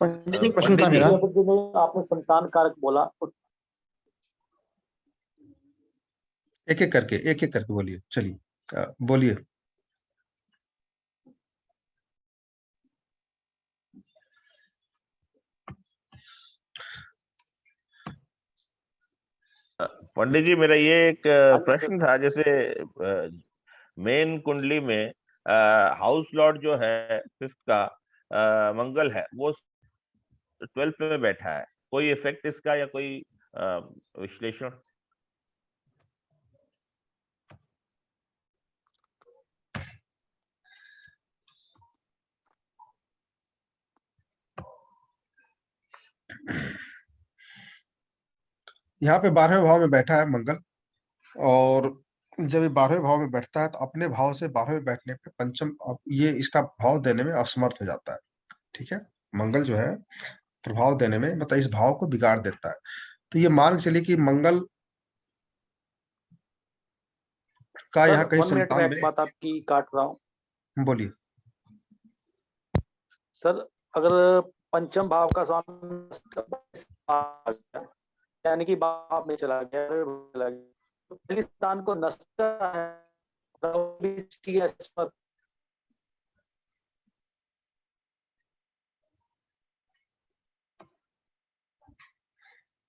पंडित जी क्वेश्चन पंडित था जी, मेरा। आपने संतान कारक बोला, एक एक करके बोलिए, चलिए बोलिए। पंडित जी मेरा ये एक प्रश्न था। जैसे मेन कुंडली में हाउस लॉर्ड जो है 5th का मंगल है, वो 12th में बैठा है। कोई इफेक्ट इसका या कोई विश्लेषण? यहाँ पे 12वें भाव में बैठा है मंगल, और जब ये 12वें भाव में बैठता है तो अपने भाव से 12वें बैठने पे पंचम, ये इसका भाव देने में असमर्थ हो जाता है। ठीक है, मंगल जो है प्रभाव देने में, मतलब इस भाव को बिगाड़ देता है। तो ये मान के चलिए कि मंगल का सर यहाँ कहीं 1 मिनट में संतान एक बात आपकी काट रहा हूँ। में, बोलिए। सर अगर पंचम भाव का स्वामी यानी कि भाव में चला गया, तो पहले स्थान को नष्ट है,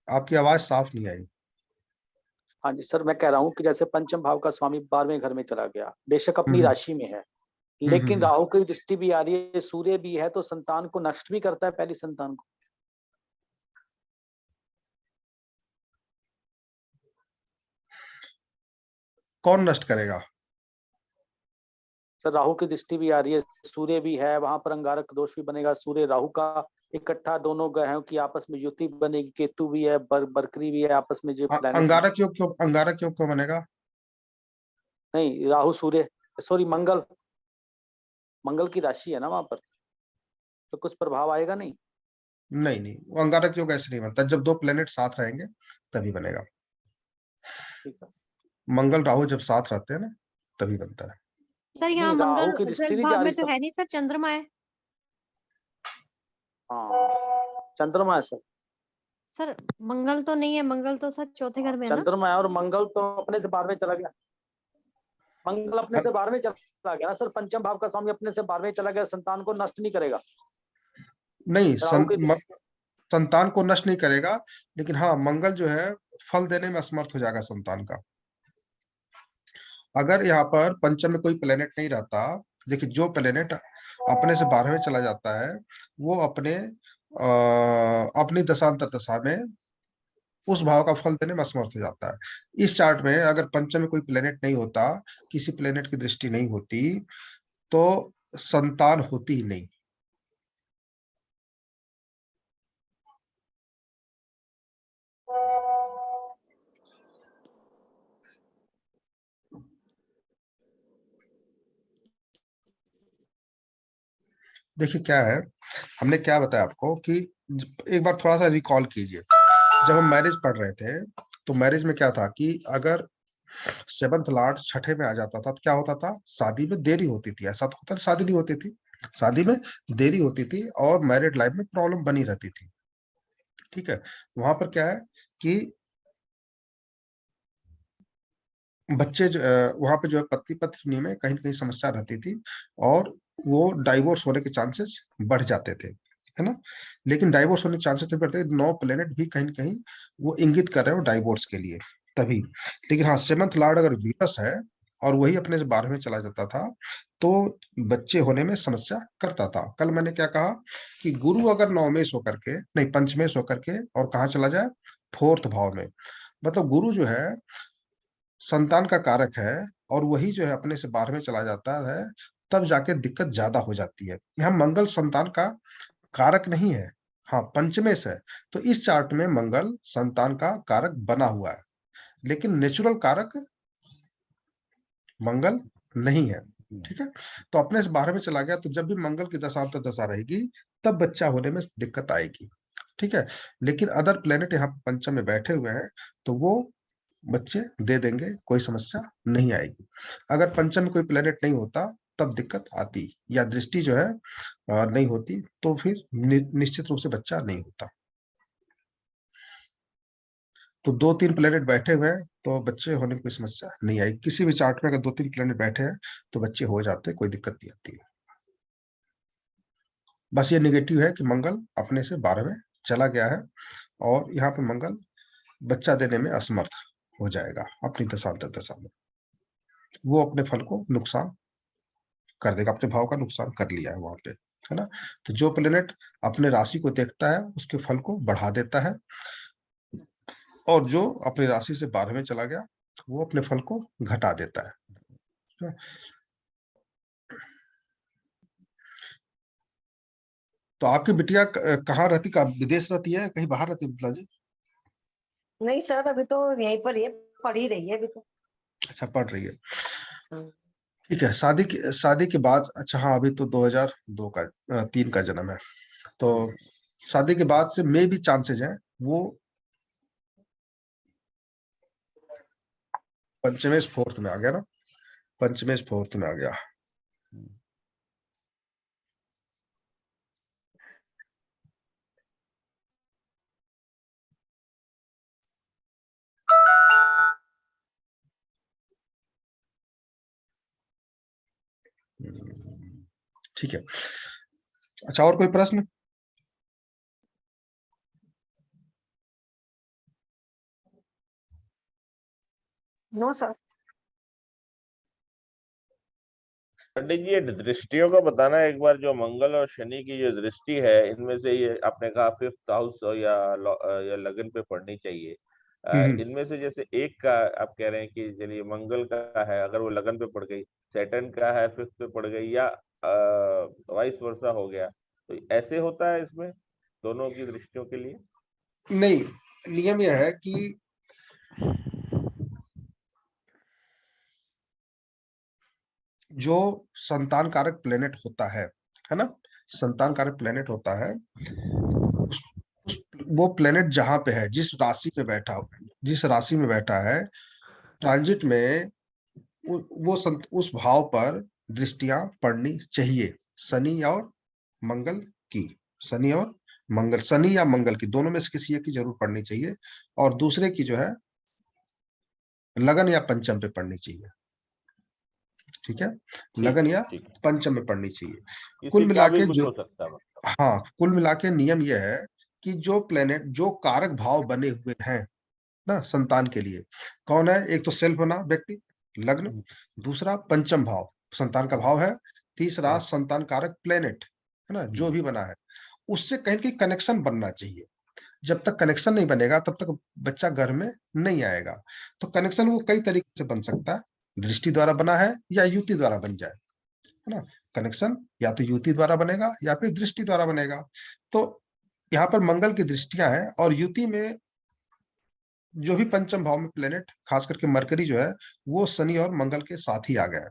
आपकी आवाज साफ नहीं आई। हाँ जी सर, मैं कह रहा हूँ कि जैसे पंचम भाव का स्वामी 12वें घर में चला गया, बेशक अपनी हम्म राशि में है, हम्म लेकिन राहु की दृष्टि भी आ रही है, सूर्य भी है, तो संतान को नष्ट भी करता है, पहली संतान को। कौन नष्ट करेगा? सर राहु की दृष्टि भी आ रही है, सूर्य भी है वहां पर, अंगारक दोष भी बनेगा, सूर्य राहु का इकट्ठा दोनों ग्रहों की आपस में युति बनेगी, केतु भी है, बरकरी भी है आपस में जो प्लैनेट। अंगारक योग क्यों बनेगा? नहीं, राहु सूर्य, सॉरी मंगल, मंगल की राशि है ना वहां पर, तो कुछ प्रभाव आएगा नहीं। नहीं नहीं, वो अंगारक योग ऐसे नहीं बनता, जब दो प्लेनेट साथ रहेंगे तभी बनेगा। ठीक है। मंगल राहु जब साथ रहते हैं ना तभी बनता है। सर यहाँ नहीं, राहु मंगल की उस दृष्टि नहीं भाव जा में रही तो सब। है नहीं सर, चंद्रमा है। हाँ, चंद्रमा है सर। सर मंगल तो नहीं है, मंगल तो सर चौथे घर में है ना। चंद्रमा है, और मंगल तो अपने से 12वें चला गया, मंगल अपने से 12वें चला गया ना सर, पंचम भाव का स्वामी अपने से 12वें चला गया, संतान को नष्ट नहीं करेगा। नहीं, राहु की संतान को नष्ट नहीं करेगा, लेकिन हाँ मंगल जो है फल देने में असमर्थ हो जाएगा संतान का। अगर यहाँ पर पंचम में कोई प्लेनेट नहीं रहता, देखिए जो प्लेनेट अपने से 12वें चला जाता है वो अपनी दशांतर दशा में उस भाव का फल देने में असमर्थ हो जाता है। इस चार्ट में अगर पंचम में कोई प्लेनेट नहीं होता, किसी प्लेनेट की दृष्टि नहीं होती, तो संतान होती ही नहीं। देखिए क्या है, हमने क्या बताया आपको कि एक बार थोड़ा सा रिकॉल कीजिए, जब हम मैरिज पढ़ रहे थे तो मैरिज में क्या था कि अगर 7th लॉर्ड छठे में आ जाता था तो क्या होता था, शादी में देरी होती थी। ऐसा तो होता नहीं शादी नहीं होती थी, शादी में देरी होती थी और मैरिड लाइफ में प्रॉब्लम बनी रहती थी। ठीक है, वहां पर क्या है कि बच्चे वहां पे जो है पति पत्नी में कहीं ना कहीं समस्या रहती थी और वो डाइवोर्स होने के चांसेस बढ़ जाते थे, है ना। लेकिन डाइवोर्स होने के चांसेस नहीं बढ़ते, 9 प्लेनेट भी कहीं ना कहीं वो इंगित कर रहे हो डाइवोर्स के लिए तभी। लेकिन हाँ 7th लॉर्ड अगर वीनस है और वही अपने से 12वें चला जाता था तो बच्चे होने में समस्या करता था। कल मैंने क्या कहा कि गुरु अगर 9वें होकर के नहीं, पंचमें होकर के और कहाँ चला जाए, 4th भाव में, मतलब गुरु जो है संतान का कारक है और वही जो है अपने से 12वें चला जाता है, तब जाके दिक्कत ज्यादा हो जाती है। यहाँ मंगल संतान का कारक नहीं है, हाँ पंचमें से है, तो इस चार्ट में मंगल संतान का कारक बना हुआ है, लेकिन नेचुरल कारक मंगल नहीं है। ठीक है, तो अपने से 12वें चला गया, तो जब भी मंगल की दशांतर दशा रहेगी तब बच्चा होने में दिक्कत आएगी। ठीक है, लेकिन अदर प्लेनेट यहाँ पंचम में बैठे हुए हैं तो वो बच्चे दे देंगे, कोई समस्या नहीं आएगी। अगर पंचम में कोई प्लेनेट नहीं होता तब दिक्कत आती, या दृष्टि जो है नहीं होती, तो फिर निश्चित रूप से बच्चा नहीं होता। तो 2-3 प्लेनेट बैठे हुए हैं तो बच्चे होने की कोई समस्या नहीं आएगी। किसी भी चार्ट में अगर 2-3 प्लेनेट बैठे हैं तो बच्चे हो जाते हैं, कोई दिक्कत नहीं आती है। बस ये निगेटिव है कि मंगल अपने से 12वें चला गया है और यहाँ पे मंगल बच्चा देने में असमर्थ हो जाएगा अपनी दशांतर दशा में, वो अपने फल को नुकसान कर देगा, अपने भाव का नुकसान कर लिया है वहां पे, है ना। तो जो प्लेनेट अपने राशि को देखता है उसके फल को बढ़ा देता है, और जो अपनी राशि से 12वें चला गया वो अपने फल को घटा देता है। तो आपकी बिटिया कहाँ रहती, का विदेश रहती है, कहीं बाहर रहती है मिथिला जी? नहीं सर, अभी तो यहीं पर ही है, पढ़ ही रही है अभी तो। अच्छा, पढ़ रही है। ठीक है, शादी के बाद, अच्छा हाँ अभी तो 2002 का 3 का जन्म है, तो शादी के बाद से मे भी चांसेज है वो पंचमेश 4th में आ गया ना, पंचमेश 4th में आ गया। ठीक है, अच्छा और कोई प्रश्न? No sir. पंडित जी ये दृष्टियों का बताना एक बार, जो मंगल और शनि की जो दृष्टि है, इनमें से ये आपने कहा 5th हाउस या लगन पे पड़नी चाहिए, इनमें से जैसे एक का आप कह रहे हैं कि चलिए मंगल का है, अगर वो लगन पे पड़ गई, सैटर्न का है फिफ्थ पे पड़ गई, या वाइस वर्सा हो गया, तो ऐसे होता है इसमें दोनों की दृष्टियों के लिए? नहीं, नियम यह है कि जो संतान कारक प्लेनेट होता है ना, संतान कारक प्लेनेट होता है, वो प्लेनेट जहां पे है, जिस राशि में बैठा है, ट्रांजिट में उस भाव पर दृष्टियां पड़नी चाहिए, शनि और मंगल की। शनि या मंगल की, दोनों में से किसी एक की जरूर पड़नी चाहिए, और दूसरे की जो है लगन या पंचम पे पड़नी चाहिए। ठीक है, लगन या ठीक है, पंचम में पड़नी चाहिए। किसी कुल का मिला भी के कुछ जो, हो सकता है मतलब। हाँ, कुल मिला के नियम यह है कि जो प्लेनेट, जो कारक भाव बने हुए हैं ना संतान के लिए, कौन है? एक तो सेल्फ बना व्यक्ति, लग्न, दूसरा पंचम भाव संतान का भाव है, तीसरा संतान कारक प्लेनेट है ना, जो भी बना है, उससे कहीं की कनेक्शन बनना चाहिए। जब तक कनेक्शन नहीं बनेगा तब तक बच्चा घर में नहीं आएगा। तो कनेक्शन वो कई तरीके से बन सकता है, दृष्टि द्वारा बना है या युति द्वारा बन जाए, है ना। कनेक्शन या तो युति द्वारा बनेगा या फिर दृष्टि द्वारा बनेगा। तो यहाँ पर मंगल की दृष्टियां हैं, और युति में जो भी पंचम भाव में प्लेनेट, खास करके मरकरी जो है, वो शनि और मंगल के साथ ही आ गया है।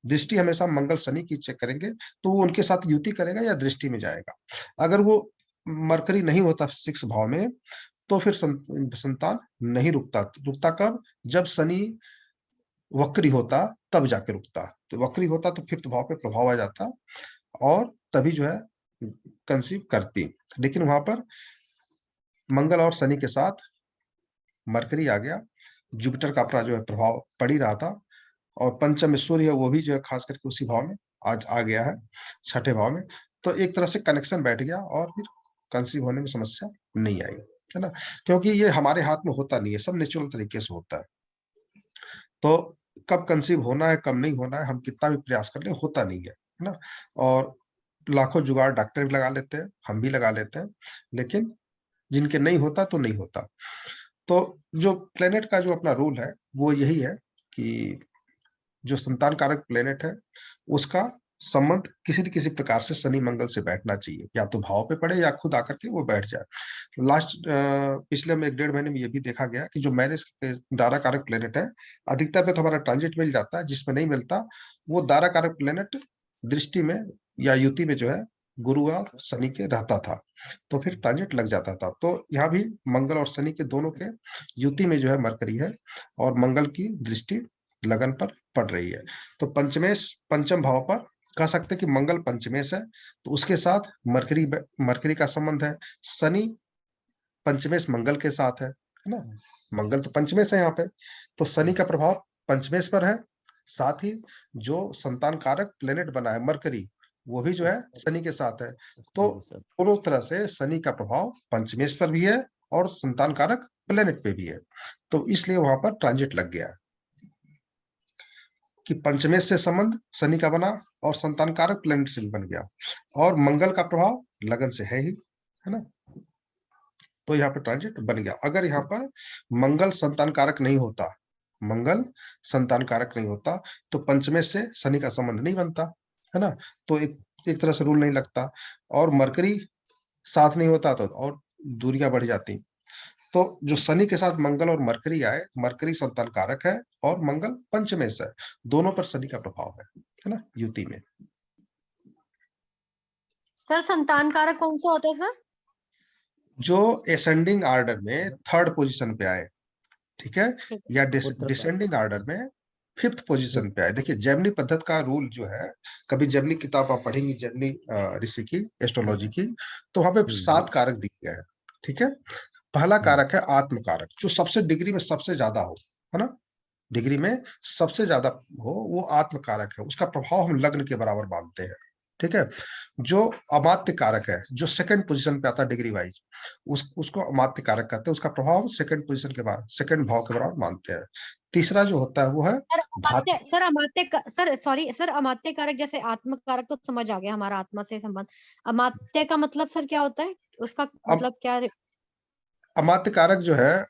दृष्टि हमेशा मंगल शनि की चेक करेंगे, तो वो उनके साथ युति करेगा या दृष्टि में जाएगा। अगर वो मरकरी नहीं होता 6 भाव में, तो फिर संतान नहीं रुकता कब? जब शनि वक्री होता तब जाके रुकता। तो वक्री होता तो 5th भाव पे प्रभाव आ जाता, और तभी जो है कंसीव करती। लेकिन वहां पर मंगल और शनि के साथ मरकरी आ गया, जुपिटर का अपना जो है प्रभाव पड़ ही रहा था, और पंचम में सूर्य है, वो भी जो है खास करके उसी भाव में आज आ गया है, 6ठे भाव में। तो एक तरह से कनेक्शन बैठ गया, और फिर कंसीव होने में समस्या नहीं आई, है ना। क्योंकि ये हमारे हाथ में होता नहीं है, सब नेचुरल तरीके से होता है। तो कब कंसीव होना है, कब नहीं होना है, हम कितना भी प्रयास कर ले, होता नहीं है ना। और लाखों जुगाड़ डॉक्टर भी लगा लेते हैं, हम भी लगा लेते हैं, लेकिन जिनके नहीं होता तो नहीं होता। तो जो प्लेनेट का जो अपना रूल है वो यही है कि जो संतान कारक प्लेनेट है, उसका संबंध किसी न किसी प्रकार से शनि मंगल से बैठना चाहिए, या तो भाव पे पड़े या खुद आकर के वो बैठ जाए। पिछले में 1-1.5 महीने में ये भी देखा गया कि जो मैरिज दारा कारक प्लेनेट है, अधिकतर पे तो हमारा ट्रांजिट मिल जाता है, जिसमें नहीं मिलता वो दारा कारक प्लेनेट दृष्टि में या युति में जो है गुरु और शनि के रहता था, तो फिर ट्रांजिट लग जाता था। तो यहाँ भी मंगल और शनि के दोनों के युति में जो है मरकरी है, और मंगल की दृष्टि लगन पर पड़ रही है। तो पंचम भाव पर कह सकते हैं कि मंगल पंचमेश है, तो उसके साथ मरकरी का संबंध है। शनि पंचमेश मंगल के साथ है ना। मंगल तो पंचमेश है यहाँ पे, तो शनि का प्रभाव पंचमेश पर है, साथ ही जो संतान कारक प्लेनेट बना है मरकरी, वो भी जो है शनि के साथ है। तो दोनों तरह से शनि का प्रभाव पंचमेश पर भी है और संतान कारक प्लेनेट पे भी है, तो इसलिए वहां पर ट्रांजिट लग गया कि पंचमेश से संबंध शनि का बना, और संतान कारक प्लेनेट से भी बन गया, और मंगल का प्रभाव लगन से है ही, है ना। तो यहाँ पर ट्रांजिट बन गया। अगर यहाँ पर मंगल संतान कारक नहीं होता, तो पंचमेश से शनि का संबंध नहीं बनता, है ना। तो एक तरह से रूल नहीं लगता, और मरकरी साथ नहीं होता तो और दूरियां बढ़ जाती। तो जो शनि के साथ मंगल और मरकरी आए, मरकरी संतान कारक है और मंगल पंचमेश है, दोनों पर शनि का प्रभाव है ना, युति में। सर संतान कारक कौन सा होता है सर? जो असेंडिंग ऑर्डर में 3rd पोजीशन पे आए, ठीक है, या पुत्र का। डिसेंडिंग ऑर्डर में 5th पोजीशन पे आए। देखिए जेमिनी पद्धति का रूल जो है, कभी जेमिनी किताब आप पढ़ेंगे, जेमिनी ऋषि की एस्ट्रोलॉजी की, तो वहां पे 7 कारक दिए गए हैं, ठीक है। पहला कारक है आत्म कारक, जो सबसे डिग्री में सबसे ज्यादा हो, है ना, डिग्री में सबसे ज्यादा हो, वो आत्म कारक है, उसका प्रभाव हम लग्न के बराबर मानते हैं, ठीक है। जो अमात्य कारक है, जो 2nd पोजीशन पे आता है डिग्री वाइज, उसको अमात्य कारक कहते हैं, उसका प्रभाव 2nd पोजीशन के बाद 2nd भाव के बराबर मानते हैं। तीसरा जो होता है वो है सर अमात्य कारक, जैसे आत्म कारक तो समझ आ गया, हमारा आत्मा से संबंध। अमात्य का मतलब सर क्या होता है, उसका मतलब क्या? अमात्य कारक जो है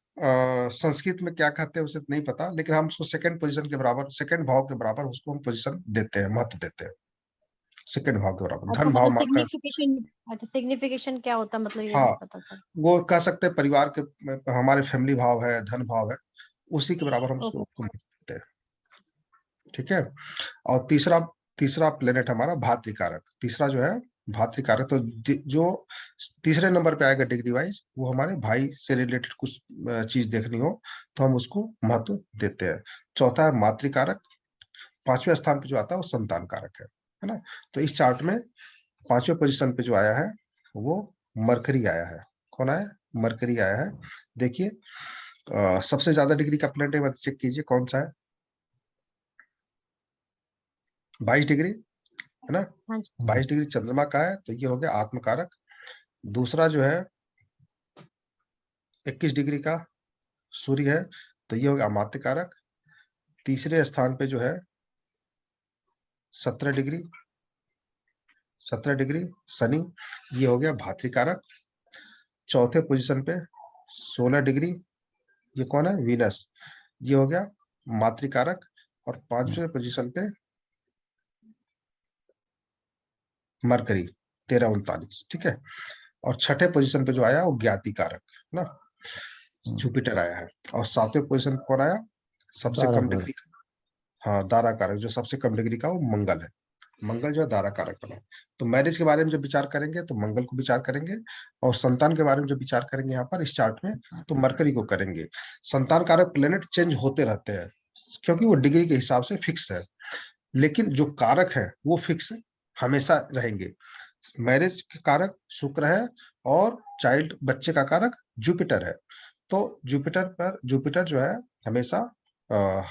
संस्कृत में क्या कहते हैं उसे नहीं पता, लेकिन हम उसको सेकंड पोजीशन के बराबर, सेकंड भाव के बराबर उसको हम पोजीशन देते हैं, महत्व देते हैं सेकंड भाव के बराबर। अच्छा धन भाव मतलब सिग्निफिकेशन क्या होता है, मतलब ये हाँ, नहीं पता सर। वो कह सकते हैं परिवार के, हमारे फैमिली भाव है, धन भाव है, उसी के बराबर हम ओके। उसको महत्व देते हैं। ठीक है। और तीसरा तीसरा प्लेनेट हमारा भातृकारक, तीसरा जो है भातृकारक, तो जो तीसरे नंबर पे आएगा डिग्री वाइज, वो हमारे भाई से रिलेटेड कुछ चीज देखनी हो तो हम उसको महत्व देते हैं। चौथा है मातृकारक, पांचवें स्थान पे जो आता है वो संतान कारक है ना। तो इस चार्ट में पांचवें पोजीशन पे जो आया है वो मरकरी आया है। कौन आया? मरकरी आया है। देखिए सबसे ज्यादा डिग्री का प्लेनेट एक बार चेक कीजिए कौन सा है। 22 डिग्री है ना, हाँ जी। 22 डिग्री चंद्रमा का है, तो ये हो गया आत्मकारक। दूसरा जो है 21 डिग्री का सूर्य है, तो ये हो गया अमात्य कारक। तीसरे स्थान पे जो है 17 डिग्री, 17 डिग्री शनि, ये हो गया भातृकारक। चौथे पोजीशन पे 16 डिग्री, ये कौन है? वीनस, ये हो गया मातृकारक। और पांचवें पोजीशन पे मरकरी 13-39, ठीक है। और छठे पोजीशन पे जो आया वो ज्ञाति कारक है ना, जुपिटर आया है। और सातवें पोजीशन पे कौन आया? सबसे दारा कम कारक। डिग्री का, हाँ दारा कारक, जो सबसे कम डिग्री का वो मंगल है। मंगल जो है दारा कारक बना है। तो मैरिज के बारे में जब विचार करेंगे तो मंगल को विचार करेंगे, और संतान के बारे में जब विचार करेंगे यहाँ पर इस चार्ट में तो मरकरी को करेंगे। संतान कारक प्लेनेट चेंज होते रहते हैं क्योंकि वो डिग्री के हिसाब से फिक्स है, लेकिन जो कारक है वो फिक्स हमेशा रहेंगे। मैरिज के कारक शुक्र है और चाइल्ड बच्चे का कारक जुपिटर है। तो जुपिटर जो है हमेशा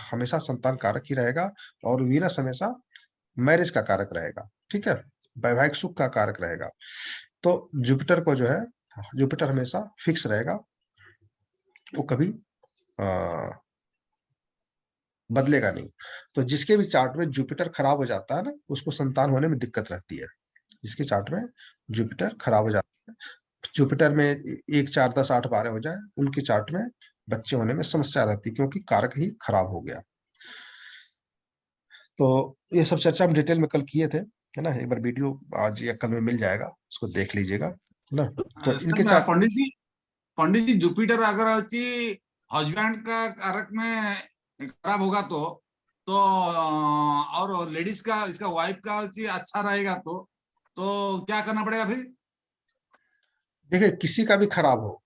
हमेशा संतान कारक ही रहेगा, और वीनस हमेशा मैरिज का कारक रहेगा। ठीक है, वैवाहिक सुख का कारक रहेगा। तो जुपिटर को जो है, जुपिटर हमेशा फिक्स रहेगा, वो कभी बदलेगा नहीं। तो जिसके भी चार्ट में जुपिटर खराब हो जाता है ना, उसको संतान होने में दिक्कत रहती है। जिसके चार्ट में जुपिटर खराब हो जाता है, जुपिटर में 1, 4, 10, 8, 12 हो जाए, उनके चार्ट में बच्चे होने में समस्या रहती है क्योंकि कारक ही खराब हो गया। तो ये सब चर्चा हम डिटेल में कल किए थे, है ना। एक बार वीडियो आज या कल में मिल जाएगा, उसको देख लीजिएगा, है ना। तो इनके सर चार्ट, पंडित जी जुपिटर अगर हस्बैंड का कारक में खराब होगा तो और लेडीज का, इसका वाइफ का अच्छा रहेगा तो क्या करना पड़ेगा फिर? देखिए किसी का भी खराब हो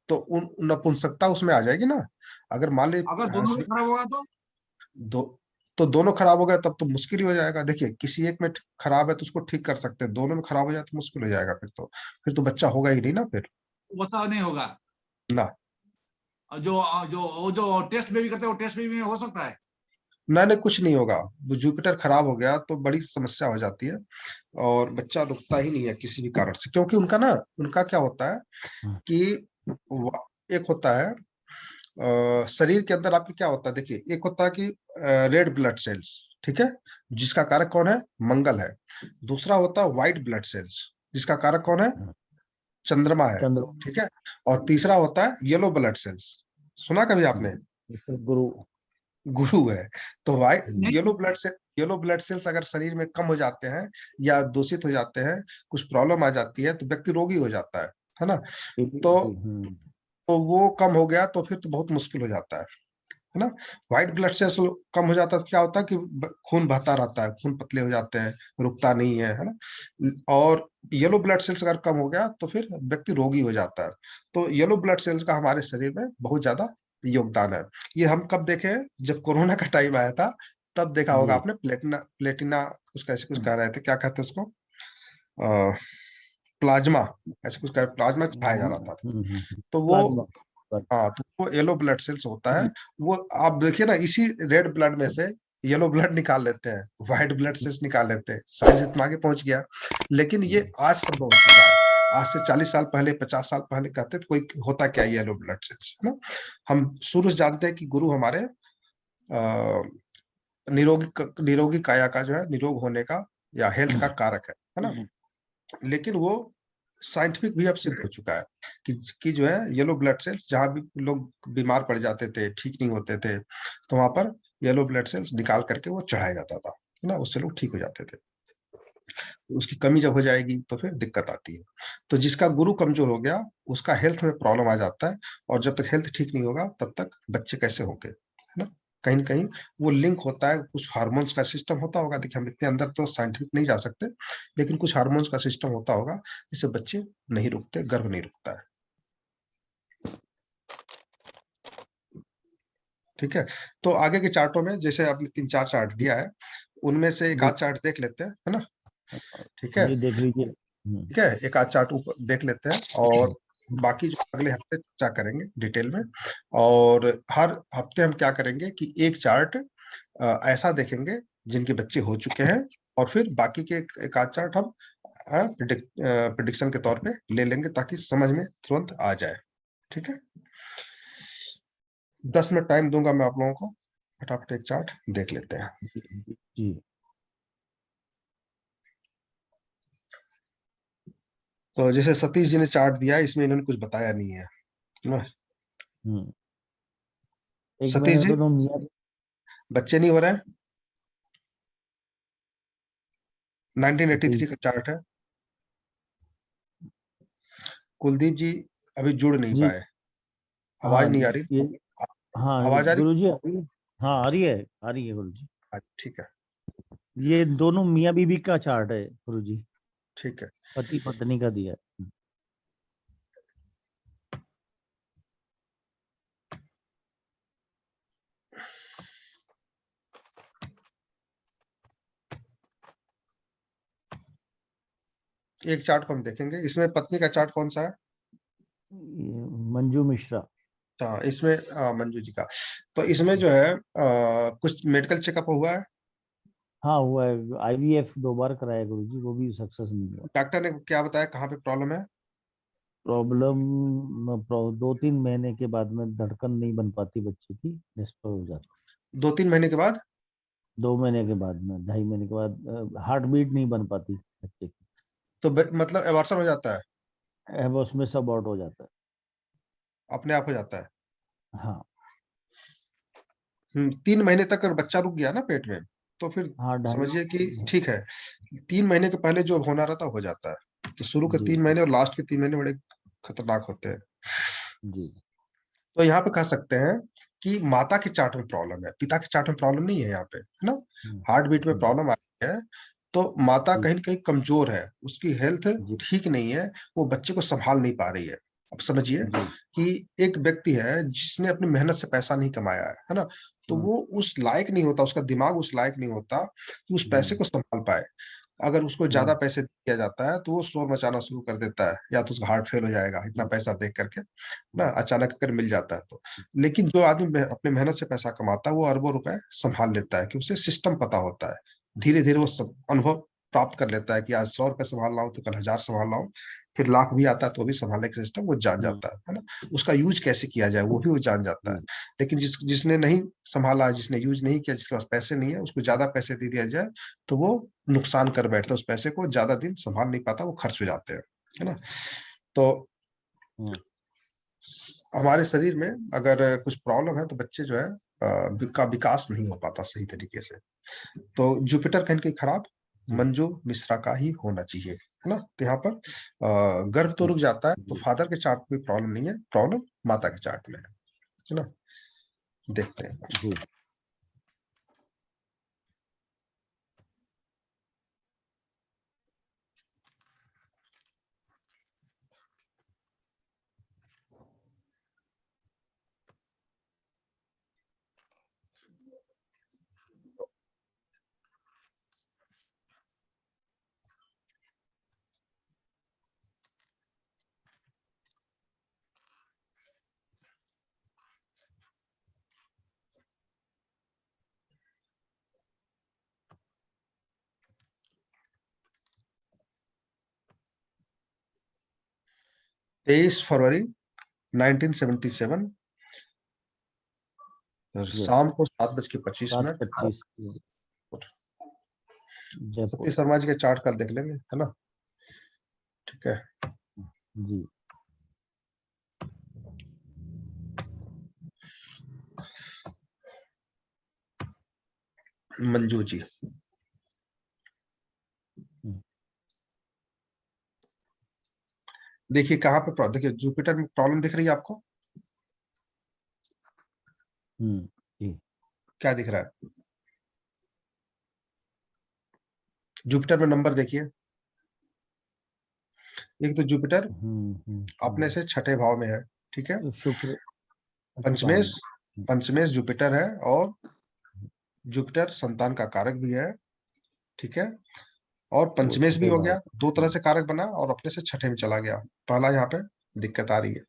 तो उन नपुंसकता उसमें आ जाएगी ना। अगर मान ली अगर दोनों का खराब होगा दो, तो दोनों खराब हो गए तब तो मुश्किल ही हो जाएगा। देखिए किसी एक में खराब है तो उसको ठीक कर सकते हैं, दोनों में खराब हो जाए तो मुश्किल हो जाएगा, फिर तो बच्चा होगा ही नहीं ना फिर बता नहीं होगा ना। जो जो वो जो टेस्ट बेबी करते हैं वो टेस्ट बेबी में हो सकता है? ना नहीं, कुछ नहीं होगा। जुपिटर खराब हो गया तो बड़ी समस्या हो जाती है, और बच्चा रुकता ही नहीं है किसी भी कारण से, क्योंकि उनका क्या होता है कि एक होता है शरीर के अंदर आपके क्या होता है, देखिए एक होता है कि रेड ब्लड सेल्स, ठीक है, जिसका कारक कौन है? मंगल है। दूसरा होता है व्हाइट ब्लड सेल्स, जिसका कारक कौन है? चंद्रमा है, ठीक है। और तीसरा होता है येलो ब्लड सेल्स, सुना कभी आपने? गुरु। गुरु है। तो व्हाइट नहीं। येलो ब्लड सेल्स अगर शरीर में कम हो जाते हैं या दूषित हो जाते हैं, कुछ प्रॉब्लम आ जाती है, तो व्यक्ति रोगी हो जाता है ना। तो वो कम हो गया तो फिर तो बहुत मुश्किल हो जाता है ना। व्हाइट ब्लड सेल्स कम हो जाता है तो क्या होता है कि खून बहता रहता है, खून पतले हो जाते हैं, रुकता नहीं है ना। और येलो ब्लड सेल्स अगर कम हो गया तो फिर व्यक्ति रोगी हो जाता है। तो येलो ब्लड सेल्स का हमारे शरीर में बहुत ज्यादा योगदान है। ये हम कब देखे? जब कोरोना का टाइम आया था तब देखा होगा आपने, प्लेटिना उसका ऐसे कुछ कह रहे थे, क्या कहते हैं उसको, प्लाज्मा, ऐसे कुछ प्लाज्मा खाया जा रहा था। तो वो, हाँ, तो वो येलो ब्लड सेल्स होता है। वो आप देखिए ना, इसी रेड ब्लड में से येलो ब्लड निकाल लेते हैं, व्हाइट ब्लड सेल्स निकाल लेते हैं। साइंस इतना आगे पहुंच गया, लेकिन ये आज संभव हो चुका है। आज से 40 साल पहले, 50 साल पहले कहते थे कोई होता क्या येलो ब्लड सेल्स, है ना। हम शुरू से जानते हैं कि गुरु हमारे निरोगी काया का जो है, निरोग होने का या हेल्थ का कारक है ना। लेकिन वो साइंटिफिक भी अब सिद्ध हो चुका है कि जो है येलो ब्लड सेल्स, जहां भी लोग बीमार पड़ जाते थे, ठीक नहीं होते थे, तो वहां पर येलो ब्लड सेल्स निकाल करके वो चढ़ाया जाता था, है ना, उससे लोग ठीक हो जाते थे। उसकी कमी जब हो जाएगी तो फिर दिक्कत आती है। तो जिसका गुरु कमजोर हो गया उसका हेल्थ में प्रॉब्लम आ जाता है, और जब तक हेल्थ ठीक नहीं होगा तब तक बच्चे कैसे होंगे, है ना। कहीं न कहीं वो लिंक होता है, कुछ हार्मोन्स का सिस्टम होता होगा। देखिए हम इतने अंदर तो साइंटिफिक नहीं जा सकते, लेकिन कुछ हार्मोन्स का सिस्टम होता होगा जिससे बच्चे नहीं रुकते, गर्भ नहीं रुकता है। ठीक है, तो आगे के चार्टों में जैसे आपने 3-4 चार्ट दिया है, उनमें से एक आध चार्ट देख लेते हैं, है ना? ठीक है? जी देख लीजिए। ठीक है, एक आध चार्ट ऊपर देख लेते हैं, और बाकी जो अगले हफ्ते चर्चा करेंगे डिटेल में। और हर हफ्ते हम क्या करेंगे कि एक चार्ट ऐसा देखेंगे जिनके बच्चे हो चुके हैं, और फिर बाकी के एक आध चार्ट हम प्रिडिक्शन के तौर पे ले लेंगे, ताकि समझ में तुरंत आ जाए। ठीक है, 10 मिनट टाइम दूंगा मैं आप लोगों को, फटाफट एक चार्ट देख लेते हैं। जी तो जैसे सतीश जी ने चार्ट दिया है, इसमें इन्होंने कुछ बताया नहीं है ना? एक सतीश मैंने जी, दोनों मियाँ बच्चे नहीं हो रहे हैं। 1983 सतीश का चार्ट है। कुलदीप जी अभी जुड़ नहीं जी। पाए, आवाज हाँ नहीं आ रही। ये हाँ आवाज आ रही? गुरुजी आ रही है। हाँ आ रही है गुरुजी। ठीक है, ये दोनों मियाँ बीवी का चार्ट है गुरुजी, ठीक है। पति पत्नी का दिया है। एक चार्ट को हम देखेंगे, इसमें पत्नी का चार्ट कौन सा है? ये मंजू मिश्रा। हाँ, इसमें मंजू जी का। तो इसमें जो है कुछ मेडिकल चेकअप हुआ है? हाँ हुआ है, आईवीएफ 2 बार कराया गुरुजी, वो भी सक्सेस नहीं हुआ। डॉक्टर ने क्या बताया, कहाँ पे प्रॉब्लम है? प्रॉब्लम 2-3 महीने के बाद में धड़कन नहीं बन पाती बच्चे की, डिस्टर्ब हो जाता। 2-3 महीने के बाद? 2 महीने के बाद में, 2.5 महीने के बाद हार्ट बीट नहीं बन पाती बच्चे की। तो मतलब एबॉर्शन हो जाता है? अब उसमें सब आउट हो जाता अपने आप हो जाता है? है। हाँ 3 महीने तक अगर बच्चा रुक गया ना पेट में, तो फिर हाँ ढाई। समझिए कि ठीक है। 3 महीने के पहले जो होना रहता हो जाता है। तो शुरू के जी 3 महीने और लास्ट के 3 महीने बड़े खतरनाक होते हैं। जी तो यहाँ पे कह सकते हैं कि माता के चार्ट में प्रॉब्लम है, पिता के चार्ट में प्रॉब्लम नहीं है यहाँ पे, है ना। हम्म, हार्ट बीट में प्रॉब्लम आ रही है, तो माता जी कहीं न कहीं कमजोर है, उसकी हेल्थ जी ठीक नहीं है, वो बच्चे को संभाल नहीं पा रही है। अब समझिए जी। कि एक व्यक्ति है जिसने अपनी मेहनत से पैसा नहीं कमाया है ना? तो हम्म, वो उस लायक नहीं होता, उसका दिमाग उस लायक नहीं होता कि उस पैसे को संभाल पाए। अगर उसको ज़्यादा हम्म, पैसे दिया जाता है, तो वो शोर मचाना शुरू कर देता है, या तो उसका हार्ट फेल हो जाएगा इतना पैसा देख करके, ना अचानक अगर मिल जाता है तो। लेकिन जो आदमी अपने मेहनत से पैसा कमाता है, वो अरबों रुपए संभाल लेता है, कि उसे सिस्टम पता होता है। धीरे-धीरे वो सब अनुभव प्राप्त कर लेता है कि आज 100 रुपए संभाल रहा हूँ, तो कल 1000 संभाल रहा हूँ। फिर लाख भी आता है तो भी संभालने का सिस्टम वो जान हम्म, जाता है ना? उसका यूज़ कैसे किया जाए वो भी वो जान जाता है। जी लेकिन जिसने नहीं संभाला, जिसने यूज़ नहीं किया, जिसके पास पैसे नहीं है, उसको ज़्यादा पैसे दे दिया जाए, तो वो नुकसान कर बैठता है। उस पैसे को ज़्यादा दिन संभाल नहीं पाता, वो खर्च हो जाते हैं, है ना? तो हम्म, हमारे शरीर में अगर कुछ प्रॉब्लम है, तो बच्चे जो है का विकास नहीं हो पाता सही तरीके से। तो जुपिटर कहीं कहीं खराब जी मंजू मिश्रा का ही होना चाहिए, है ना? तो यहाँ पर गर्भ तो रुक जाता है, तो जी फादर के चार्ट में कोई प्रॉब्लम नहीं है, प्रॉब्लम माता के चार्ट में है ना? देखते हैं। जी। 23 फरवरी 1977 यस शाम को 7:25 7:25 जयपुर। सतीश शर्मा जी के चार्ट कल देख लेंगे, है ना? ठीक है। जी। मंजू जी, देखिए कहाँ पे देखिए जुपिटर में प्रॉब्लम दिख रही है आपको, जी। क्या दिख रहा है? जुपिटर में नंबर देखिए, एक तो जुपिटर अपने से छठे भाव में है, ठीक है। शुक्र पंचमेश, पंचमेश जुपिटर है और जुपिटर संतान का कारक भी है, ठीक है। और पंचमेश भी छठे हो भाव। गया, दो तरह से कारक बना और अपने से छठे में चला गया। पहला यहाँ पे दिक्कत आ रही है,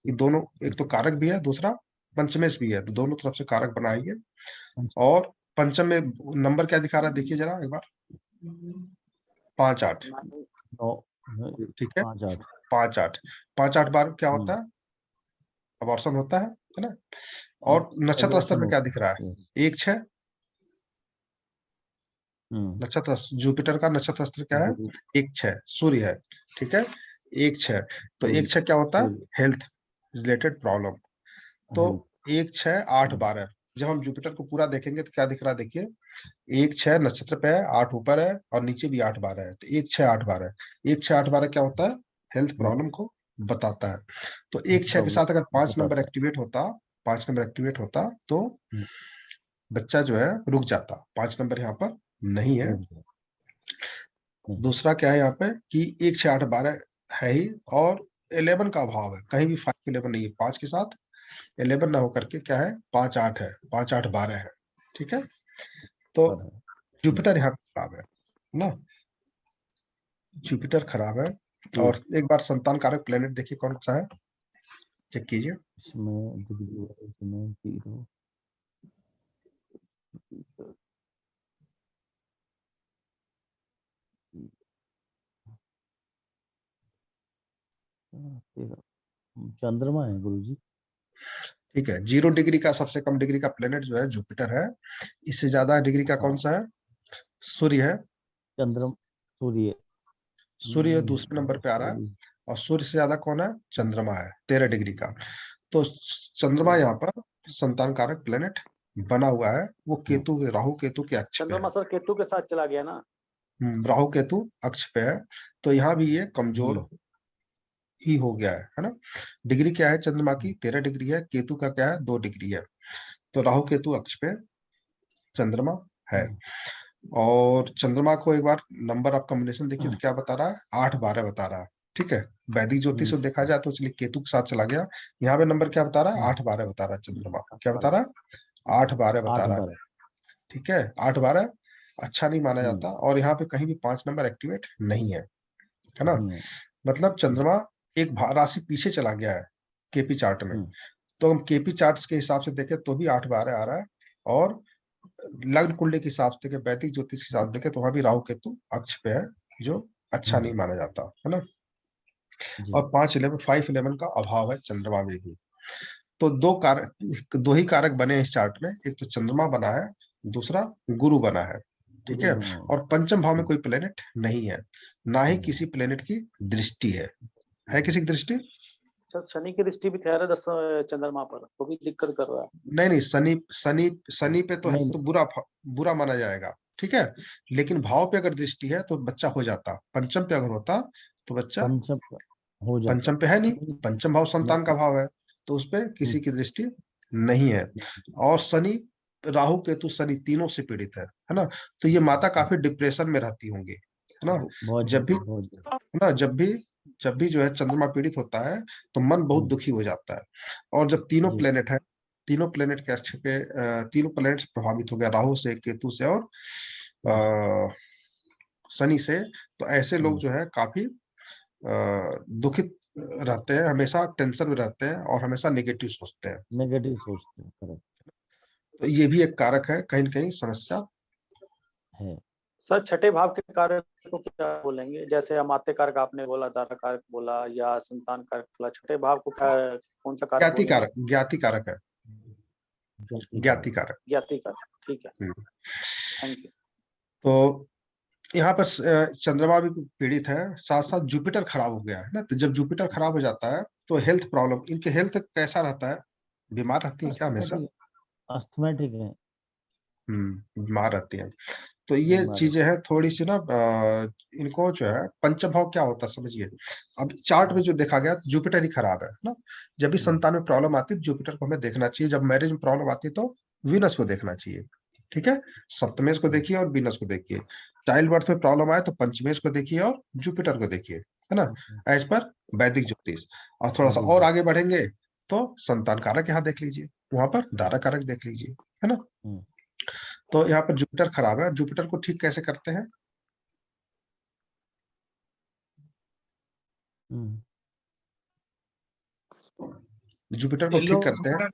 ये दोनों, एक तो कारक भी है, दूसरा पंचमेश भी है, तो दोनों तरफ से कारक बनाइए। और पंचम में नंबर क्या दिखा रहा है देखिए जरा एक बार, 5-8, ठीक है। 5-8। 5-8, 5-8 बार क्या होता है? अबॉर्शन होता है ना। और नक्षत्र स्तर में क्या दिख रहा है? 1-6, नक्षत्र जुपिटर का नक्षत्र स्तर क्या है? 1-6, सूर्य है, ठीक है। 1-6, तो 1-6 क्या होता है? Health related problem. तो 1-6-8-12, जब हम जुपिटर को पूरा देखेंगे तो क्या दिख रहा है देखिए, 1-6 नक्षत्र पे है, 8 ऊपर है और नीचे भी 8-12 है, तो 1-6-8-12, 1-6-8-12 क्या होता है? हेल्थ प्रॉब्लम को बताता है। तो 1-6 के साथ अगर 5 नंबर एक्टिवेट होता, 5 नंबर एक्टिवेट होता तो बच्चा जो है रुक जाता। 5 नंबर यहाँ पर नहीं है। दूसरा क्या है यहाँ पे कि 1-6-8-12 है ही, और 11 का अभाव है, कहीं भी 5-11 नहीं है, 5 के साथ 11 ना होकर के क्या है? 5-8 है, 5-8-12 है, ठीक है। तो जुपिटर यहाँ खराब है ना, जुपिटर खराब है। और एक बार संतान कारक प्लेनेट देखिए कौन सा है, चेक कीजिए। इसमें इसमें 0 चंद्रमा है गुरुजी। ठीक है, 0 डिग्री का सबसे कम डिग्री का प्लेनेट जो है जुपिटर है। इससे ज्यादा डिग्री का कौन सा है? सूर्य है। चंद्रमा, सूर्य। सूर्य दूसरे नंबर पे आ रहा है, और सूर्य से ज्यादा कौन है? चंद्रमा है, 13 डिग्री का। तो चंद्रमा यहाँ पर संतान कारक प्लेनेट बना हुआ है, वो केतु, राहु केतु के अक्ष पे है। चंद्रमा सर केतु के साथ चला गया ना। राहु केतु अक्ष पे है, तो यहाँ भी ये कमजोर ही हो गया है ना। डिग्री क्या है चंद्रमा की? 13 डिग्री है, केतु का क्या है? 2 डिग्री है। तो राहु केतु अक्ष पे चंद्रमा है। और चंद्रमा को एक बार नंबर ऑफ कॉम्बिनेशन देखिए तो क्या बता रहा है? 8-12 बता रहा है, ठीक है। वैदिक ज्योतिष से देखा जाए तो चलिए केतु के साथ चला गया, यहाँ पे नंबर क्या बता रहा है? 8-12 बता रहा है। चंद्रमा क्या बता रहा है? 8-12 बता रहा है, ठीक है। 8-12 अच्छा नहीं माना जाता, और यहाँ पे कहीं भी 5 नंबर एक्टिवेट नहीं है ना। मतलब चंद्रमा एक राशि पीछे चला गया है केपी चार्ट में। तो हम केपी चार्ट के हिसाब से देखें तो भी 8-12 आ रहा है, और लग्न कुंडली के हिसाब से देखें, वैदिक ज्योतिष के हिसाब से देखें तो वहां भी राहु केतु अक्ष पे है, जो अच्छा नहीं माना जाता है ना। और 5-11 का अभाव है चंद्रमा में भी। तो दो ही कारक बने हैं इस चार्ट में, एक तो चंद्रमा बना है, दूसरा गुरु बना है, ठीक है। और पंचम भाव में कोई प्लेनेट नहीं है, ना ही किसी प्लेनेट की दृष्टि है किसी की दृष्टि? शनि की दृष्टि भी कह रहे 10 चंद्रमा पर, वो भी दिक्कत कर रहा है। नहीं, शनि पे तो है तो बुरा माना जाएगा, ठीक है। लेकिन भाव पे अगर दृष्टि है तो बच्चा हो जाता। पंचम पे अगर होता तो बच्चा हो जाता। पंचम पे है नहीं, पंचम भाव संतान का भाव है, तो उस पे किसी की दृष्टि नहीं है। और शनि, राहु केतु शनि तीनों से पीड़ित है ना। तो ये माता काफी डिप्रेशन में रहती होंगी, है ना। जब भी जो है चंद्रमा पीड़ित होता है तो मन बहुत दुखी हो जाता है। और जब तीनों प्लेनेट है, तीनों प्लेनेट के अक्ष पे तीनों प्लेनेट प्रभावित हो गया, राहु से, केतु से और शनि से, तो ऐसे लोग जो है काफी दुखित रहते हैं, हमेशा टेंशन में रहते हैं और हमेशा नेगेटिव सोचते हैं। करेक्ट। तो ये भी एक कारक है, कहीं न कहीं समस्या है। सर छठे भाव के कारक को क्या बोलेंगे? जैसे अमात्य कारक आपने बोला, दाता कारक बोला, या संतान कारक बोला, छठे भाव को क्या, कौन सा कारक बोलेंगे? ज्ञाति कारक है, ज्ञाति कारक, ज्ञाति कारक, ठीक है, थैंक यू। तो यहाँ पर चंद्रमा भी पीड़ित है, साथ साथ जुपिटर खराब हो गया है ना। तो जब जुपिटर खराब हो जाता है तो हेल्थ प्रॉब्लम, इनके हेल्थ कैसा रहता है, बीमार रहती है क्या हमेशा? अस्थमेटिक है। बीमार रहती है। तो ये बीमार चीजें हैं थोड़ी सी ना, इनको जो है पंचम भाव क्या होता है समझिए। अब चार्ट में जो देखा गया जुपिटर ही खराब है ना। जब भी संतान में प्रॉब्लम आती है जुपिटर को हमें देखना चाहिए, जब मैरिज में प्रॉब्लम आती है तो वीनस को देखना चाहिए। ठीक है, सप्तमेश को देखिए और वीनस को देखिए। चाइल्ड बर्थ में प्रॉब्लम आए तो पंचमेश को देखिए और जुपिटर को देखिए, है ना, एज पर वैदिक ज्योतिष। और थोड़ा सा और आगे बढ़ेंगे तो संतान कारक यहाँ देख लीजिए, वहां पर दारा कारक देख लीजिए, है ना। तो यहाँ पर जुपिटर खराब है, जुपिटर को ठीक कैसे करते हैं? जुपिटर को ठीक करते हैं।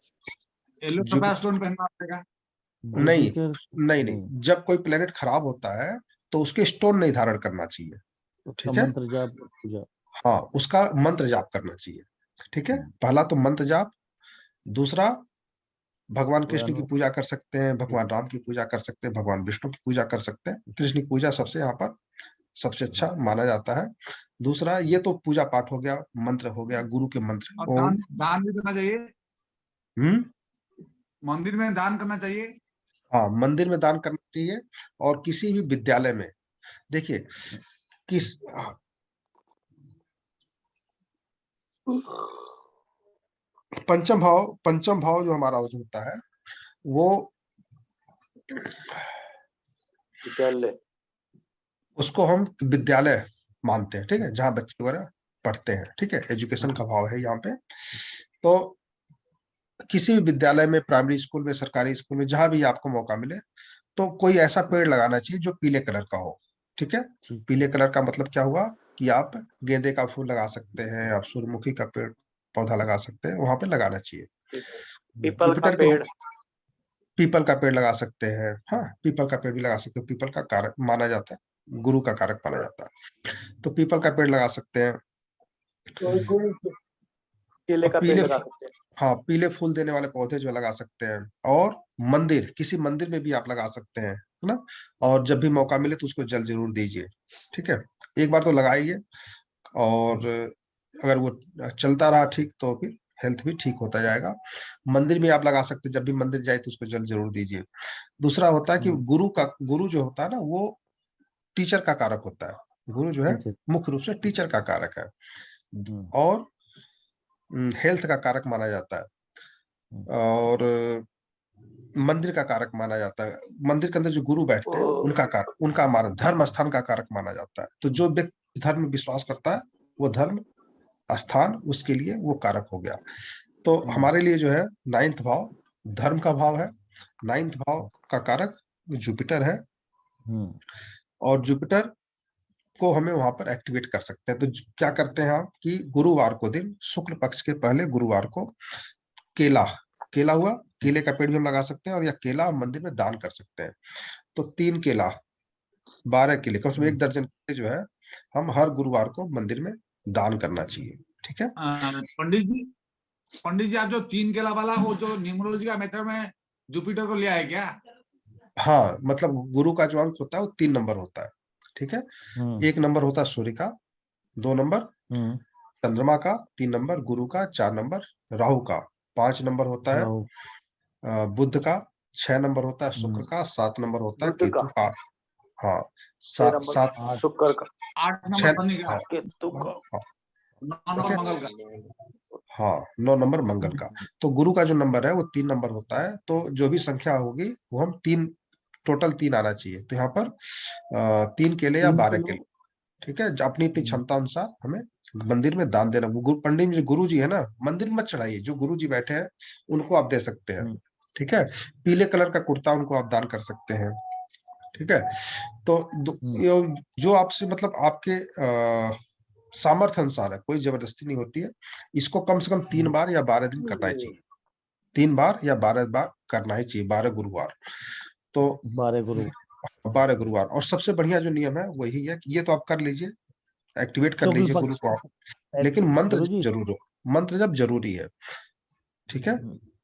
येलो जुपिटर स्टोन पहनना पड़ेगा। नहीं, जुपिटर नहीं, जब कोई प्लेनेट खराब होता है तो उसके स्टोन नहीं धारण करना चाहिए। उसका ठीक है, मंत्र जाप पूजा। हाँ, उसका मंत्र जाप करना चाहिए। ठीक है, पहला तो मंत्र जाप, दूसरा भगवान कृष्ण की पूजा कर सकते हैं, भगवान राम की पूजा कर सकते हैं, भगवान विष्णु की पूजा कर सकते हैं। कृष्ण की पूजा सबसे यहाँ पर सबसे अच्छा माना जाता है। दूसरा ये तो पूजा पाठ हो गया, मंत्र हो गया, गुरु के मंत्र और ओम। दान भी करना चाहिए। हम्म, मंदिर में दान करना चाहिए। हाँ, मंदिर में दान करना चाहिए। और किसी भी विद्यालय में देखिए किस पंचम भाव जो हमारा होता है वो विद्यालय, उसको हम विद्यालय मानते हैं। ठीक है, जहाँ बच्चे वगैरह पढ़ते हैं। ठीक है, एजुकेशन का भाव है यहाँ पे। तो किसी भी विद्यालय में, प्राइमरी स्कूल में, सरकारी स्कूल में, जहां भी आपको मौका मिले तो कोई ऐसा पेड़ लगाना चाहिए जो पीले कलर का हो। ठीक है, पीले कलर का मतलब क्या हुआ कि आप गेंदे का फूल लगा सकते हैं, आप सूर्यमुखी का पेड़ पौधा लगा सकते हैं, वहां पे लगाना चाहिए। पीपल का जुपिटर पेड़, को पीपल का पेड़ लगा सकते हैं, हाँ, पीपल का पेड़ भी लगा सकते हैं, पीपल का कारक माना जाता है, गुरु का कारक माना जाता है। तो पीपल का पेड़ लगा सकते हैं। केले का पेड़ लगा सकते हैं। हाँ, पीले फूल देने वाले पौधे जो लगा सकते हैं। और मंदिर, किसी मंदिर में भी आप लगा सकते हैं, है ना। और जब भी मौका मिले तो उसको जल जरूर दीजिए। ठीक है, एक बार तो लगाइए, और अगर वो चलता रहा ठीक तो फिर हेल्थ भी ठीक होता जाएगा। मंदिर में आप लगा सकते हैं, जब भी मंदिर जाए तो उसको जल जरूर दीजिए। दूसरा होता है कि गुरु जो होता है ना वो टीचर का कारक होता है। गुरु जो है मुख्य रूप से टीचर का कारक है और हेल्थ का कारक माना जाता है, और मंदिर का कारक माना जाता है। मंदिर के अंदर जो गुरु बैठते हैं उनका माना धर्म स्थान का कारक माना जाता है। तो जो व्यक्ति धर्म में विश्वास करता है वो धर्म स्थान उसके लिए वो कारक हो गया। तो हमारे लिए जो है 9th भाव धर्म का भाव है। 9th भाव का कारक जुपिटर है, और जुपिटर को हमें वहां पर एक्टिवेट कर सकते हैं। तो क्या करते हैं आप कि गुरुवार को दिन, शुक्ल पक्ष के पहले गुरुवार को केला हुआ, केले का पेड़ भी हम लगा सकते हैं, और या केला मंदिर में दान कर सकते हैं। तो 3 केला, 12 केले, कम से कम 1 दर्जन केले जो है हम हर गुरुवार को मंदिर में दान करना चाहिए। ठीक है, पंडित जी आप जो 3 केला वाला वो जो न्यूमरोलॉजी का मेथड में जुपिटर को लिया है क्या? हाँ, मतलब गुरु का जो अंक होता है वो 3 नंबर होता है। ठीक है, 1 नंबर होता है सूर्य का, 2 नंबर चंद्रमा का, 3 नंबर गुरु का, 4 नंबर राहु का, 5 नंबर होता है बुध का, 6 नंबर होता है शुक्र का, 7 नंबर होता है केतु का। हाँ, 7 शुक्र का, 8 नंबर शनि का, केतु का, 9 नंबर मंगल का। हाँ, 9 नंबर मंगल का। तो गुरु का जो नंबर है वो 3 नंबर होता है। तो जो भी संख्या होगी वो हम टोटल 3 आना चाहिए। तो यहाँ पर 3 केले या 12 केले, ठीक है, अपनी अपनी क्षमता अनुसार हमें मंदिर में दान देना। पंडित जी, गुरु जी है ना, मंदिर में मत चढ़ाइए, जो गुरु जी बैठे हैं उनको आप दे सकते हैं। ठीक है, पीले कलर का कुर्ता उनको आप दान कर सकते हैं। ठीक है, तो जो आपसे मतलब आपके सामर्थ्य अनुसार है, कोई जबरदस्ती नहीं होती है। इसको कम से कम 3 बार या 12 दिन करना ही चाहिए। 3 बार या 12 बार करना ही चाहिए, 12 गुरुवार। तो 12 गुरुवार। और सबसे बढ़िया जो नियम है वही है कि ये तो आप कर लीजिए, एक्टिवेट कर लीजिए गुरु को आप, लेकिन मंत्र जरूर हो, मंत्र जब जरूरी है। ठीक है,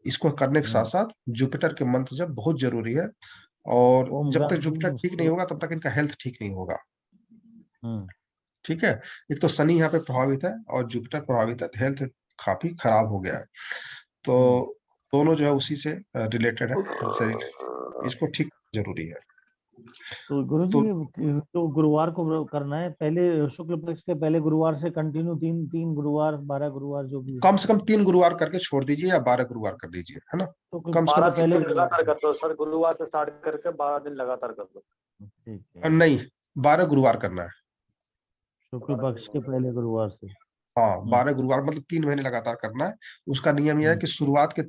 इसको करने के साथ साथ जुपिटर के मंत्र जब बहुत जरूरी है। और ओम जब तक ग्राम जुपिटर ग्रीम ठीक नहीं होगा तब तक इनका हेल्थ ठीक नहीं होगा। हम्म ठीक है, एक तो शनि यहाँ पे प्रभावित है और जुपिटर प्रभावित है, तो हेल्थ काफी खराब हो गया है। तो दोनों जो है उसी से रिलेटेड है, हेल्थ से related। इसको ठीक जरूरी है। तो गुरु तो जी तो गुरुवार को करना है, पहले शुक्ल पक्ष के पहले गुरुवार से कंटिन्यू 3 गुरुवार 12 गुरुवार जो भी कम से कम 3 गुरुवार करके छोड़ दीजिए या 12 गुरुवार कर दीजिए, है ना। शुक्ल कम से 12 कम पहले दिन लगातार कर दो सर, गुरुवार से स्टार्ट करके 12 दिन लगातार कर दो। ठीक है, नहीं, 12 गुरुवार करना है। शुक्ल पक्ष के पहले गुरुवार से। हाँ, 12 गुरुवार मतलब 3 महीने लगातार करना है। उसका नियम यह है कि शुरुआत के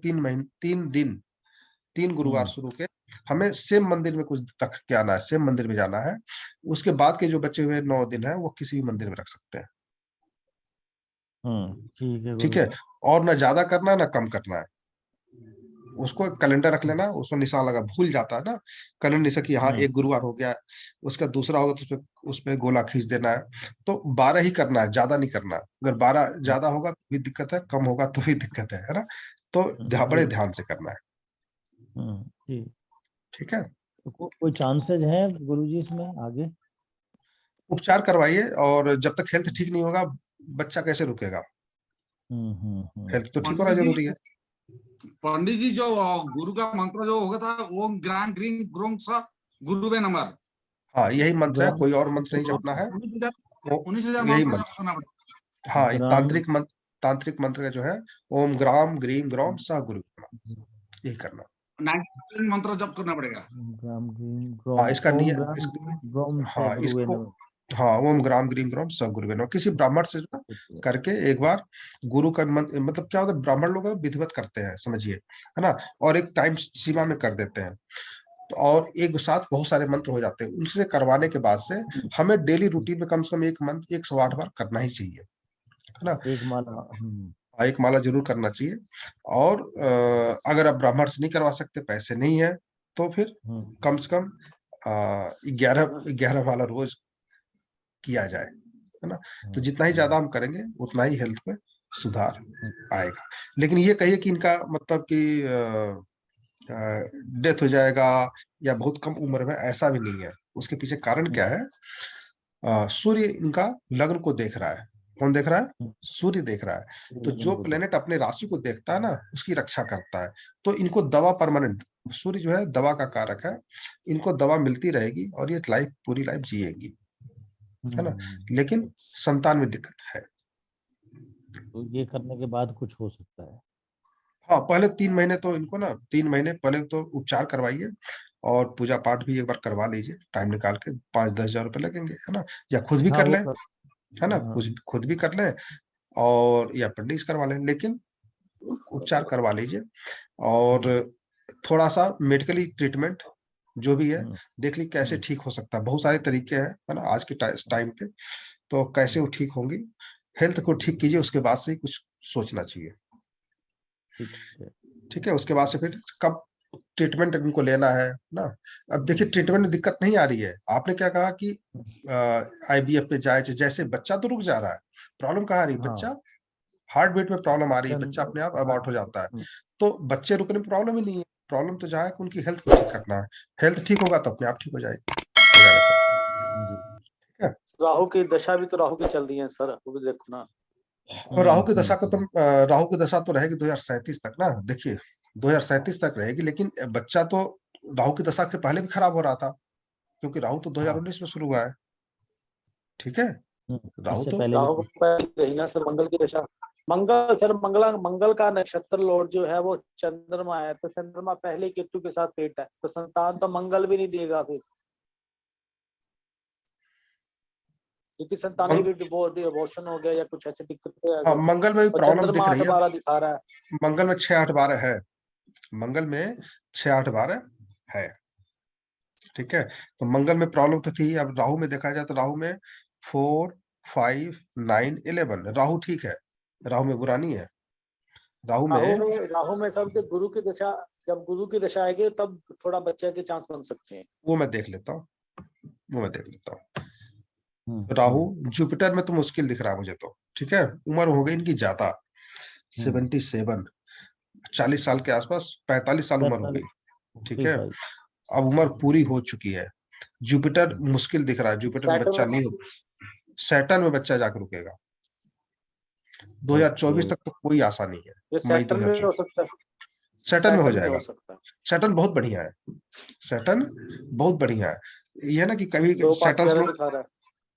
3 गुरुवार शुरू के हमें सेम मंदिर में कुछ रख के आना है, सेम मंदिर में जाना है। उसके बाद के जो बचे हुए 9 दिन है वो किसी भी मंदिर में रख सकते हैं। ठीक है ठीक गुरु है, और ना ज्यादा करना है ना कम करना है। उसको एक कैलेंडर रख लेना, उसमें निशान लगा, भूल जाता है ना कैलेंडर, जैसे कि हाँ एक गुरुवार हो गया, उसका दूसरा होगा तो उसपे गोला खींच देना है। तो 12 ही करना है, ज्यादा नहीं करना है। अगर 12 ज्यादा होगा तो भी दिक्कत है, कम होगा तो भी दिक्कत है ना। तो बड़े ध्यान से करना है। ठीक। ठीक है, तो कोई चांसेस है गुरु जी इसमें आगे? उपचार करवाइए, और जब तक हेल्थ ठीक नहीं होगा बच्चा कैसे रुकेगा। हेल्थ तो ठीक होना जरूरी है। पंडित जी जो गुरु का मंत्र जो होगा था, ओम ग्राम ग्रीम ग्रोम स गुरुवे नमः। हाँ, यही मंत्र है, कोई और मंत्र नहीं जपना है। 19,000 यही मंत्र मंत्र, करना पड़ेगा। हाँ, ये ग्राम तांत्रिक मंत्र का जो है ओम ग्राम ग्रीम ग्रोम सह गुरु, यही करना। 90 मंत्र जप करना पड़ेगा। ग्राम ग्रीम हाँ, ग्रोम इसका ओम नियम ग्राम ग्रीम ग्रोम से हाँ गुरुवे इसको, नमः। हाँ, ओम ग्राम ग्रीम ग्रोम सह गुरुवे नमः किसी ब्राह्मण से ना करके एक बार गुरु का मतलब क्या होता है, ब्राह्मण लोग विधिवत करते हैं, समझिए, है ना। और एक टाइम सीमा में कर देते हैं, तो और एक साथ बहुत सारे मंत्र हो जाते हैं। उनसे करवाने के बाद से हमें डेली रूटीन में कम से कम एक मंत्र 108 बार करना ही चाहिए, है ना। एक माला एक माला जरूर करना चाहिए। और अगर आप ब्राह्मण से नहीं करवा सकते, पैसे नहीं है, तो फिर कम से कम 11 माला रोज किया जाए, है ना। तो जितना ही ज्यादा हम करेंगे उतना ही हेल्थ में सुधार आएगा। लेकिन ये कहिए कि इनका मतलब कि डेथ हो जाएगा या बहुत कम उम्र में, ऐसा भी नहीं है। उसके पीछे कारण क्या है, सूर्य इनका लग्न को देख रहा है। कौन देख रहा है? सूर्य देख रहा है। तो जो प्लेनेट अपने राशि को देखता है ना, उसकी रक्षा करता है। तो इनको दवा परमानेंट, सूर्य जो है दवा का कारक है, इनको दवा मिलती रहेगी और ये लाइफ पूरी लाइफ जिएगी, है ना। लेकिन संतान में दिक्कत है। तो ये करने के बाद कुछ हो सकता है? हाँ, पहले 3 महीने तो इनको ना, 3 महीने पहले तो उपचार करवाइए, और पूजा पाठ भी एक बार करवा लीजिए टाइम निकाल के। 5-10 हजार रुपए लगेंगे, है ना। या खुद भी हाँ कर वो लें, है ना, हाँ। कुछ खुद भी कर लें, और या प्रैक्टिस करवा लें, लेकिन उपचार करवा लीजिए। और थोड़ा सा मेडिकली ट्रीटमेंट जो भी है देख ली कैसे ठीक हो सकता है। बहुत सारे तरीके हैं, है ना, आज के टाइम पे। तो कैसे वो ठीक होंगी, हेल्थ को ठीक कीजिए, उसके बाद से ही कुछ सोचना चाहिए। ठीक है। ठीक है, उसके बाद से फिर कब ट्रीटमेंट इनको लेना है ना। अब देखिए, ट्रीटमेंट में दिक्कत नहीं आ रही है। आपने क्या कहा कि IVF पे जाए, जैसे बच्चा तो रुक जा रहा है, प्रॉब्लम कहाँ आ रही है? बच्चा हार्ट बीट में प्रॉब्लम आ रही है, बच्चा अपने आप अबॉर्ट हो जाता है। तो बच्चे रुकने में प्रॉब्लम ही नहीं है, प्रॉब्लम तो जहाँ है कि उनकी हेल्थ को ठीक करना है। हेल्थ ठीक होगा तो अपने आप ठीक हो जाएगी, हो जाएगा सब। ठीक है। राहु की दशा भी तो राहु की चल रही है सर, वो भी देखो ना। और राहु की दशा को तो राहु की दशा तो रहेगी 2037 तक ना। देखिए, 2037 तक रहेगी, लेकिन बच्चा तो राहु की दशा के पहले भी खराब हो रहा था, क्योंकि राहु तो 2019 में शुरू हुआ है। ठीक है, राहु इससे तो पहले राहु भी को पहले रही ना सर, मंगल की दशा। मंगल सर, मंगल का नक्षत्र लॉर्ड जो है वो चंद्रमा है, तो चंद्रमा पहले केतु के साथ पेट है, तो संतान तो मंगल भी नहीं देगा फिर, क्योंकि संतान भी डिवोशन हो गया या कुछ ऐसी दिक्कत है। हाँ, मंगल में भी और प्रॉब्लम चंद्रमा दिख रही है। 8-12 दिखा रहा है। मंगल में 6-8-12 है, मंगल में 6-8-12 है। ठीक है, तो मंगल में प्रॉब्लम तो थी। अब राहु में देखा जाए तो राहु में 4, 5, 9, 11 राहु ठीक है, राहु में बुरा नहीं है। राहु में राहु में सब जब गुरु की दशा, जब गुरु की दशा आएगी तब थोड़ा बच्चे के चांस बन सकते हैं। वो मैं देख लेता हूँ, वो मैं देख लेता हूँ। राहु जुपिटर में तो मुश्किल दिख रहा है मुझे तो। ठीक है, उम्र हो गई इनकी ज्यादा, 77, 40 साल के आसपास, 45 साल उम्र हो गई। ठीक है, अब उम्र पूरी हो चुकी है। जुपिटर मुश्किल दिख रहा है, जुपिटर में बच्चा नहीं हो, सैटर्न में बच्चा जाकर रुकेगा। 2024 तक तो कोई आशा नहीं है। ये मई सैटर्न में हो 2024 सकता है, सैटर्न में हो सैटर्न में जाएगा। हो सकता है। सैटर्न बहुत बढ़िया है, सैटर्न बहुत बढ़िया है। ये ना कि कभी 2-5 सैटर्न लोग, दिखा रहा है।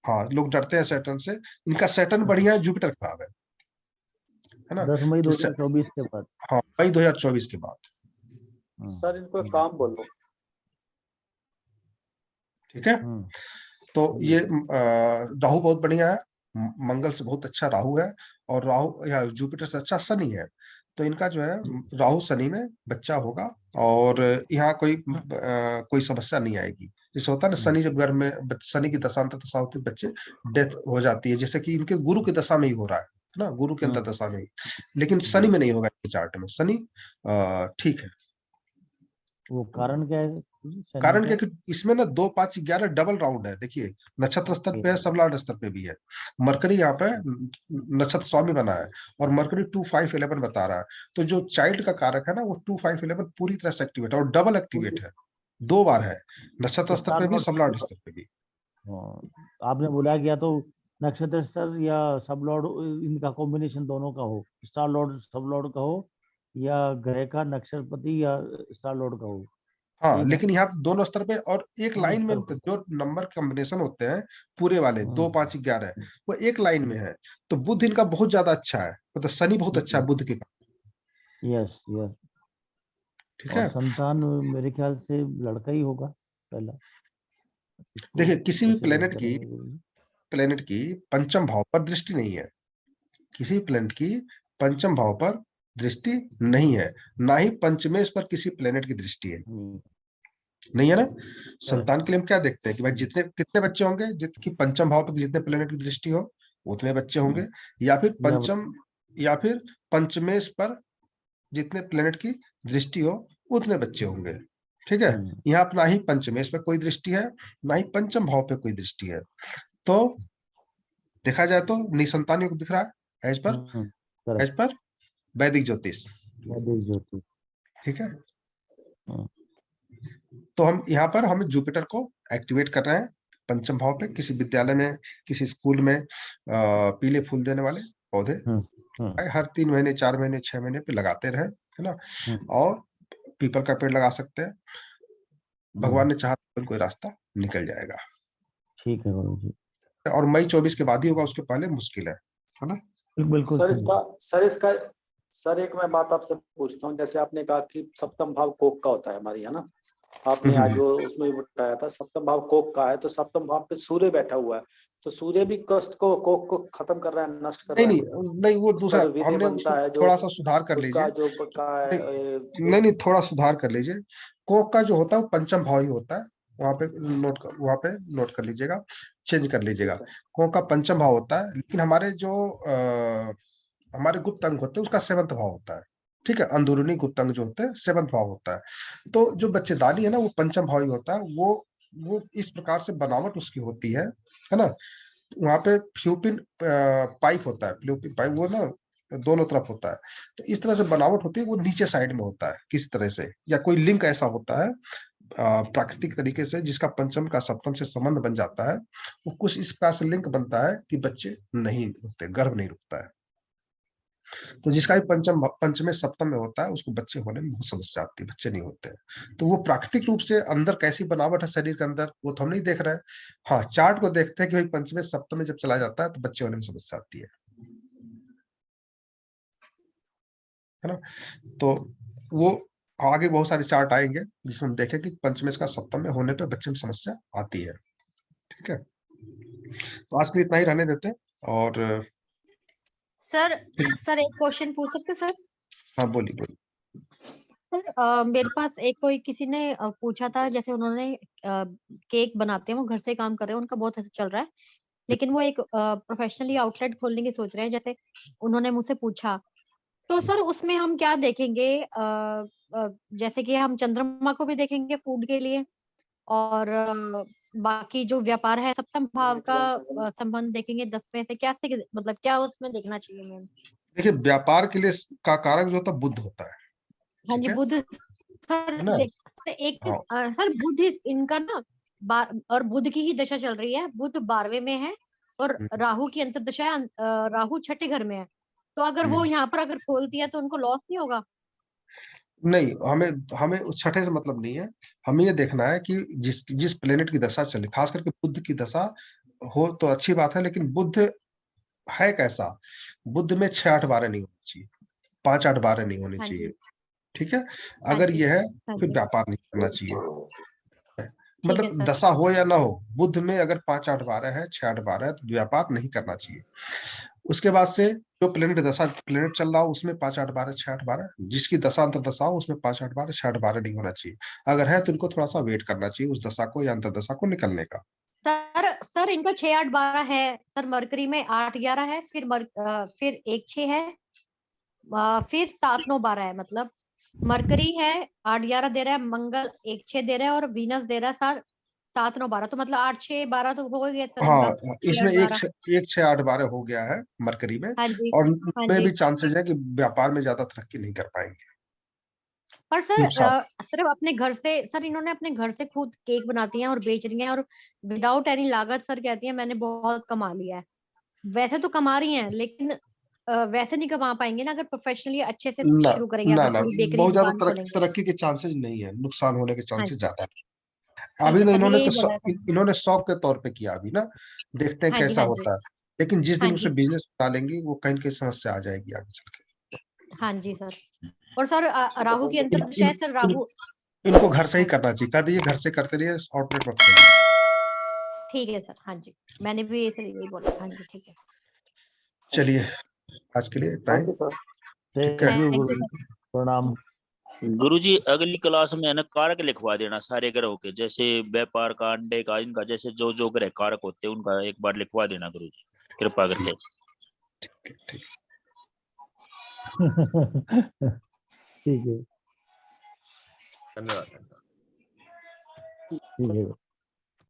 हाँ लोग डरते हैं सैटर्न से, इनका सैटर्न बढ़िया है, जुपिटर खराब है ना। 10 मई तो 2024 के बाद। हाँ मई 2024 के बाद, सर इनको एक काम बोलो। ठीक है। तो ये राहु बहुत बढ़िया है, मंगल से बहुत अच्छा राहु है, और राहु या जुपिटर से अच्छा शनि है। तो इनका जो है राहु शनि में बच्चा होगा, और यहाँ कोई समस्या नहीं आएगी। जैसे होता है ना, शनि जब घर में शनि की दशांतर दशा होती है, बच्चे डेथ हो जाती है, जैसे कि इनके गुरु की दशा में ही हो रहा है ना, गुरु के अंतर दशा में ही। लेकिन शनि में नहीं होगा इनके चार्ट में, शनि ठीक है। वो कारण क्या है शनि कारण का? क्या कि इसमें ना 2, 5, 11 डबल राउंड है। देखिए नक्षत्र स्तर पे है, सबलाड स्तर पे भी है। मरकरी यहाँ पे नक्षत्र स्वामी बना है, और मरकरी 2, 5, 11 बता रहा है। तो जो चाइल्ड का कारक है ना, वो 2, 5, 11 पूरी तरह से एक्टिवेट है, और डबल एक्टिवेट है, 2 बार है, नक्षत्र स्तर पे भी, सबलाड स्तर पे भी। आपने बोला कि या तो नक्षत्र स्तर या सब लॉर्ड, इनका कॉम्बिनेशन दोनों का हो, स्टार लॉर्ड सब लॉर्ड का हो, या ग्रह का नक्षत्रपति या स्टार लॉर्ड का हो। हाँ लेकिन यहाँ दोनों स्तर पे, और एक लाइन में स्तर जो नंबर कॉम्बिनेशन होते हैं पूरे वाले 2, 5, 11 वो एक लाइन में है। तो बुध इनका बहुत ज्यादा अच्छा है, मतलब शनि बहुत अच्छा है बुध के। Yes yes. ठीक और है। संतान मेरे ख्याल से लड़का ही होगा पहला। देखिए किसी भी कैसे बात करेंगे गुरुजी? प्लेनेट की पंचम भाव पर दृष्टि नहीं है, किसी प्लेनेट की पंचम भाव पर दृष्टि नहीं है, ना ही पंचमेश पर किसी प्लेनेट की दृष्टि है, नहीं है ना। संतान के लिए हम क्या देखते हैं कि भाई जितने कितने बच्चे होंगे, जितने पंचम भाव पर जितने प्लेनेट की दृष्टि हो उतने बच्चे होंगे, या फिर पंचमेश पर जितने प्लेनेट की दृष्टि हो उतने बच्चे होंगे। ठीक है। यहाँ पर ना ही पंचमेश पे कोई दृष्टि है, ना ही पंचम भाव पे कोई दृष्टि है। तो देखा जाए तो निसंतान योग दिख रहा है एज पर वैदिक ज्योतिष। ठीक है। तो हम यहाँ पर हम जुपिटर को एक्टिवेट कर रहे हैं पंचम भाव पे। किसी विद्यालय में, किसी स्कूल में पीले फूल देने वाले पौधे हर 3 महीने, 4 महीने, 6 महीने पे लगाते रहे, है ना। और पीपल का पेड़ लगा सकते हैं, भगवान ने चाहा तो कोई रास्ता निकल जाएगा। ठीक है गुरुजी। और मई 24 के बाद ही होगा, उसके पहले मुश्किल है ना। बिल्कुल। सर एक मैं बात आपसे पूछता हूँ, जैसे आपने कहा कि सप्तम भाव कोक का होता है हमारी, है ना। आपने आज वो उसमें भी बताया था सप्तम भाव कोक का है, तो सप्तम भाव पे सूर्य बैठा हुआ है, तो सूर्य भी कष्ट को, कोक को खत्म कर रहा है, नष्ट कर रहा है। नहीं वो दूसरा हमने बनता है जो थोड़ा सा सुधार कर लीजिए। नहीं थोड़ा सुधार कर लीजिए। कोक का जो होता है वो पंचम भाव ही होता है, वहां पे नोट कर लीजिएगा, चेंज कर लीजिएगा। कोक का पंचम भाव होता है, लेकिन हमारे जो हमारे गुप्त अंग होते हैं उसका 7वां भाव होता है। ठीक है। अंदरूनी गुप्त अंग जो होते हैं 7वां भाव होता है। तो जो बच्चेदानी है ना वो पंचम भाव ही होता है। वो इस प्रकार से बनावट उसकी होती है ना। वहां पे फ्लूपिन पाइप होता है, फ्लूपिन पाइप वो ना दोनों तरफ होता है। तो इस तरह से बनावट होती है, वो नीचे साइड में होता है किस तरह से, या कोई लिंक ऐसा होता है प्राकृतिक तरीके से जिसका पंचम का सप्तम से संबंध बन जाता है। वो कुछ इस प्रकार से लिंक बनता है कि बच्चे नहीं रुकते, गर्भ नहीं रुकता है। तो जिसका भी पंचमे सप्तम में होता है उसको बच्चे होने में बहुत समस्या आती है, बच्चे नहीं होते हैं। तो वो प्राकृतिक रूप से अंदर कैसी बनावट है शरीर के अंदर वो तो हम नहीं देख रहे हैं। हाँ चार्ट को देखते हैं कि भाई पंचमे सप्तम में जब चला जाता है तो बच्चे होने में समस्या आती है ना। तो वो आगे बहुत सारे चार्ट आएंगे जिसमें हम देखें कि पंचमेश का सप्तम में होने पर बच्चे में समस्या आती है। ठीक है। तो आज के लिए इतना ही रहने देते हैं। और सर एक क्वेश्चन पूछ सकते सर? हाँ बोलिए। सर मेरे पास कोई किसी ने पूछा था, जैसे उन्होंने केक बनाते हैं, वो घर से काम कर रहे हैं, उनका बहुत अच्छा चल रहा है, लेकिन वो एक प्रोफेशनली आउटलेट खोलने की सोच रहे हैं। जैसे उन्होंने मुझसे पूछा, तो सर उसमें हम क्या देखेंगे? जैसे कि हम चंद्रमा को भी देखेंगे फूड के लिए, और बाकी जो व्यापार है सप्तम भाव का संबंध देखेंगे 10वें से, क्या से मतलब क्या उसमें देखना चाहिए मैम? देखिए व्यापार के लिए का कारक जो होता है बुध होता है। हाँ जी बुध सर एक हाँ। सर बुध इनका ना और बुध की ही दशा चल रही है, बुध 12वें में है और राहु की अंतर्दशा है, राहु छठे घर में है, तो अगर वो यहाँ पर अगर खोलती है तो उनको लॉस नहीं होगा? नहीं, हमें हमें उस छठे से मतलब नहीं है। हमें ये देखना है कि जिस जिस प्लेनेट की दशा चले, खास करके बुध की दशा हो तो अच्छी बात है, लेकिन बुध है कैसा, बुध में 6-8-12 नहीं होनी चाहिए, 5-8-12 नहीं होनी हाँ चाहिए। जी, ठीक है, हाँ अगर जी, ये है हाँ फिर जी, व्यापार नहीं करना चाहिए। ठीक है मतलब सर। दशा हो या ना हो, बुध में अगर 5-8-12 है, 6-8-12 है, तो व्यापार नहीं करना चाहिए। उसके बाद से जो प्लेनेट चल रहा हो उसमें 5-8-12, 6-8-12, जिसकी दशा अंतर्दशा हो उसमें 5-8-12, 6-8-12 नहीं होना चाहिए। अगर है तो इनको थोड़ा सा वेट करना चाहिए उस दशा को या अंतर्दशा को निकलने का। सर इनका 6-8-12 है सर, मरकरी में 8-11 है, फिर 1-6 है, फिर 7-9-12 है, मतलब मरकरी है 8-11 दे रहा है, मंगल 1-6 दे रहा है और वीनस दे रहा है सर 7-9-12, तो मतलब 8-6-12 तो हो गया सर इनका। हाँ, इसमें 6-8-12। 1-6-8-12 हो गया है मरकरी में, हाँ जी, और हाँ में जी। भी चांसेस है कि व्यापार में ज्यादा तरक्की नहीं कर पाएंगे, पर सर नुकसान। सिर्फ अपने घर से सर, इन्होंने अपने घर से खुद केक बनाती हैं और बेच रही हैं और विदाउट एनी लागत, सर कहती हैं मैंने बहुत कमा लिया है। वैसे तो कमा रही हैं, लेकिन वैसे नहीं कमा पाएंगे ना अगर प्रोफेशनली अच्छे से ना शुरू करेंगे, ना अगर ना, थोड़ी बेकरी बहुत ज्यादा दुकान खोलेंगे। तरक्की के चांसेस नहीं है, नुकसान होने के हाँ चांसेस जी, ज्यादा है। ठीक अभी है ना सर, इन्होंने यही तो बोला है सर। इन्होंने शौक के तौर पे किया अभी ना, देखते हैं हाँ जी, कैसा हाँ जी, होता है। लेकिन जिस हाँ दिन उसे जी, बिजनेस बना लेंगी, वो कहीं न कहीं समस्या आ जाएगी आगे चल के। हाँ जी सर। और सर राहु की इन, अंतर्दशा इन, है सर, इन, राहु। इनको घर से ही हाँ जी, करना चाहिए, कह दीजिए घर से करते रहिए, आउटलेट मत खोलिए। ठीक है सर, हाँ जी, मैंने भी सर यही बोला, हाँ जी, ठीक है। चलिए, आज के लिए इतना ही। Thank you sir. ठीक है। Thank you thank Guru you ji, sir. प्रणाम। गुरुजी अगली क्लास में है ना कारक लिखवा देना सारे ग्रहों के, जैसे व्यापार का, अंडे का, इनका, जैसे जो जो ग्रह कारक होते हैं उनका एक बार लिखवा देना गुरुजी, कृपा करके। ठीक। ठीक है, धन्यवाद। ठीक है।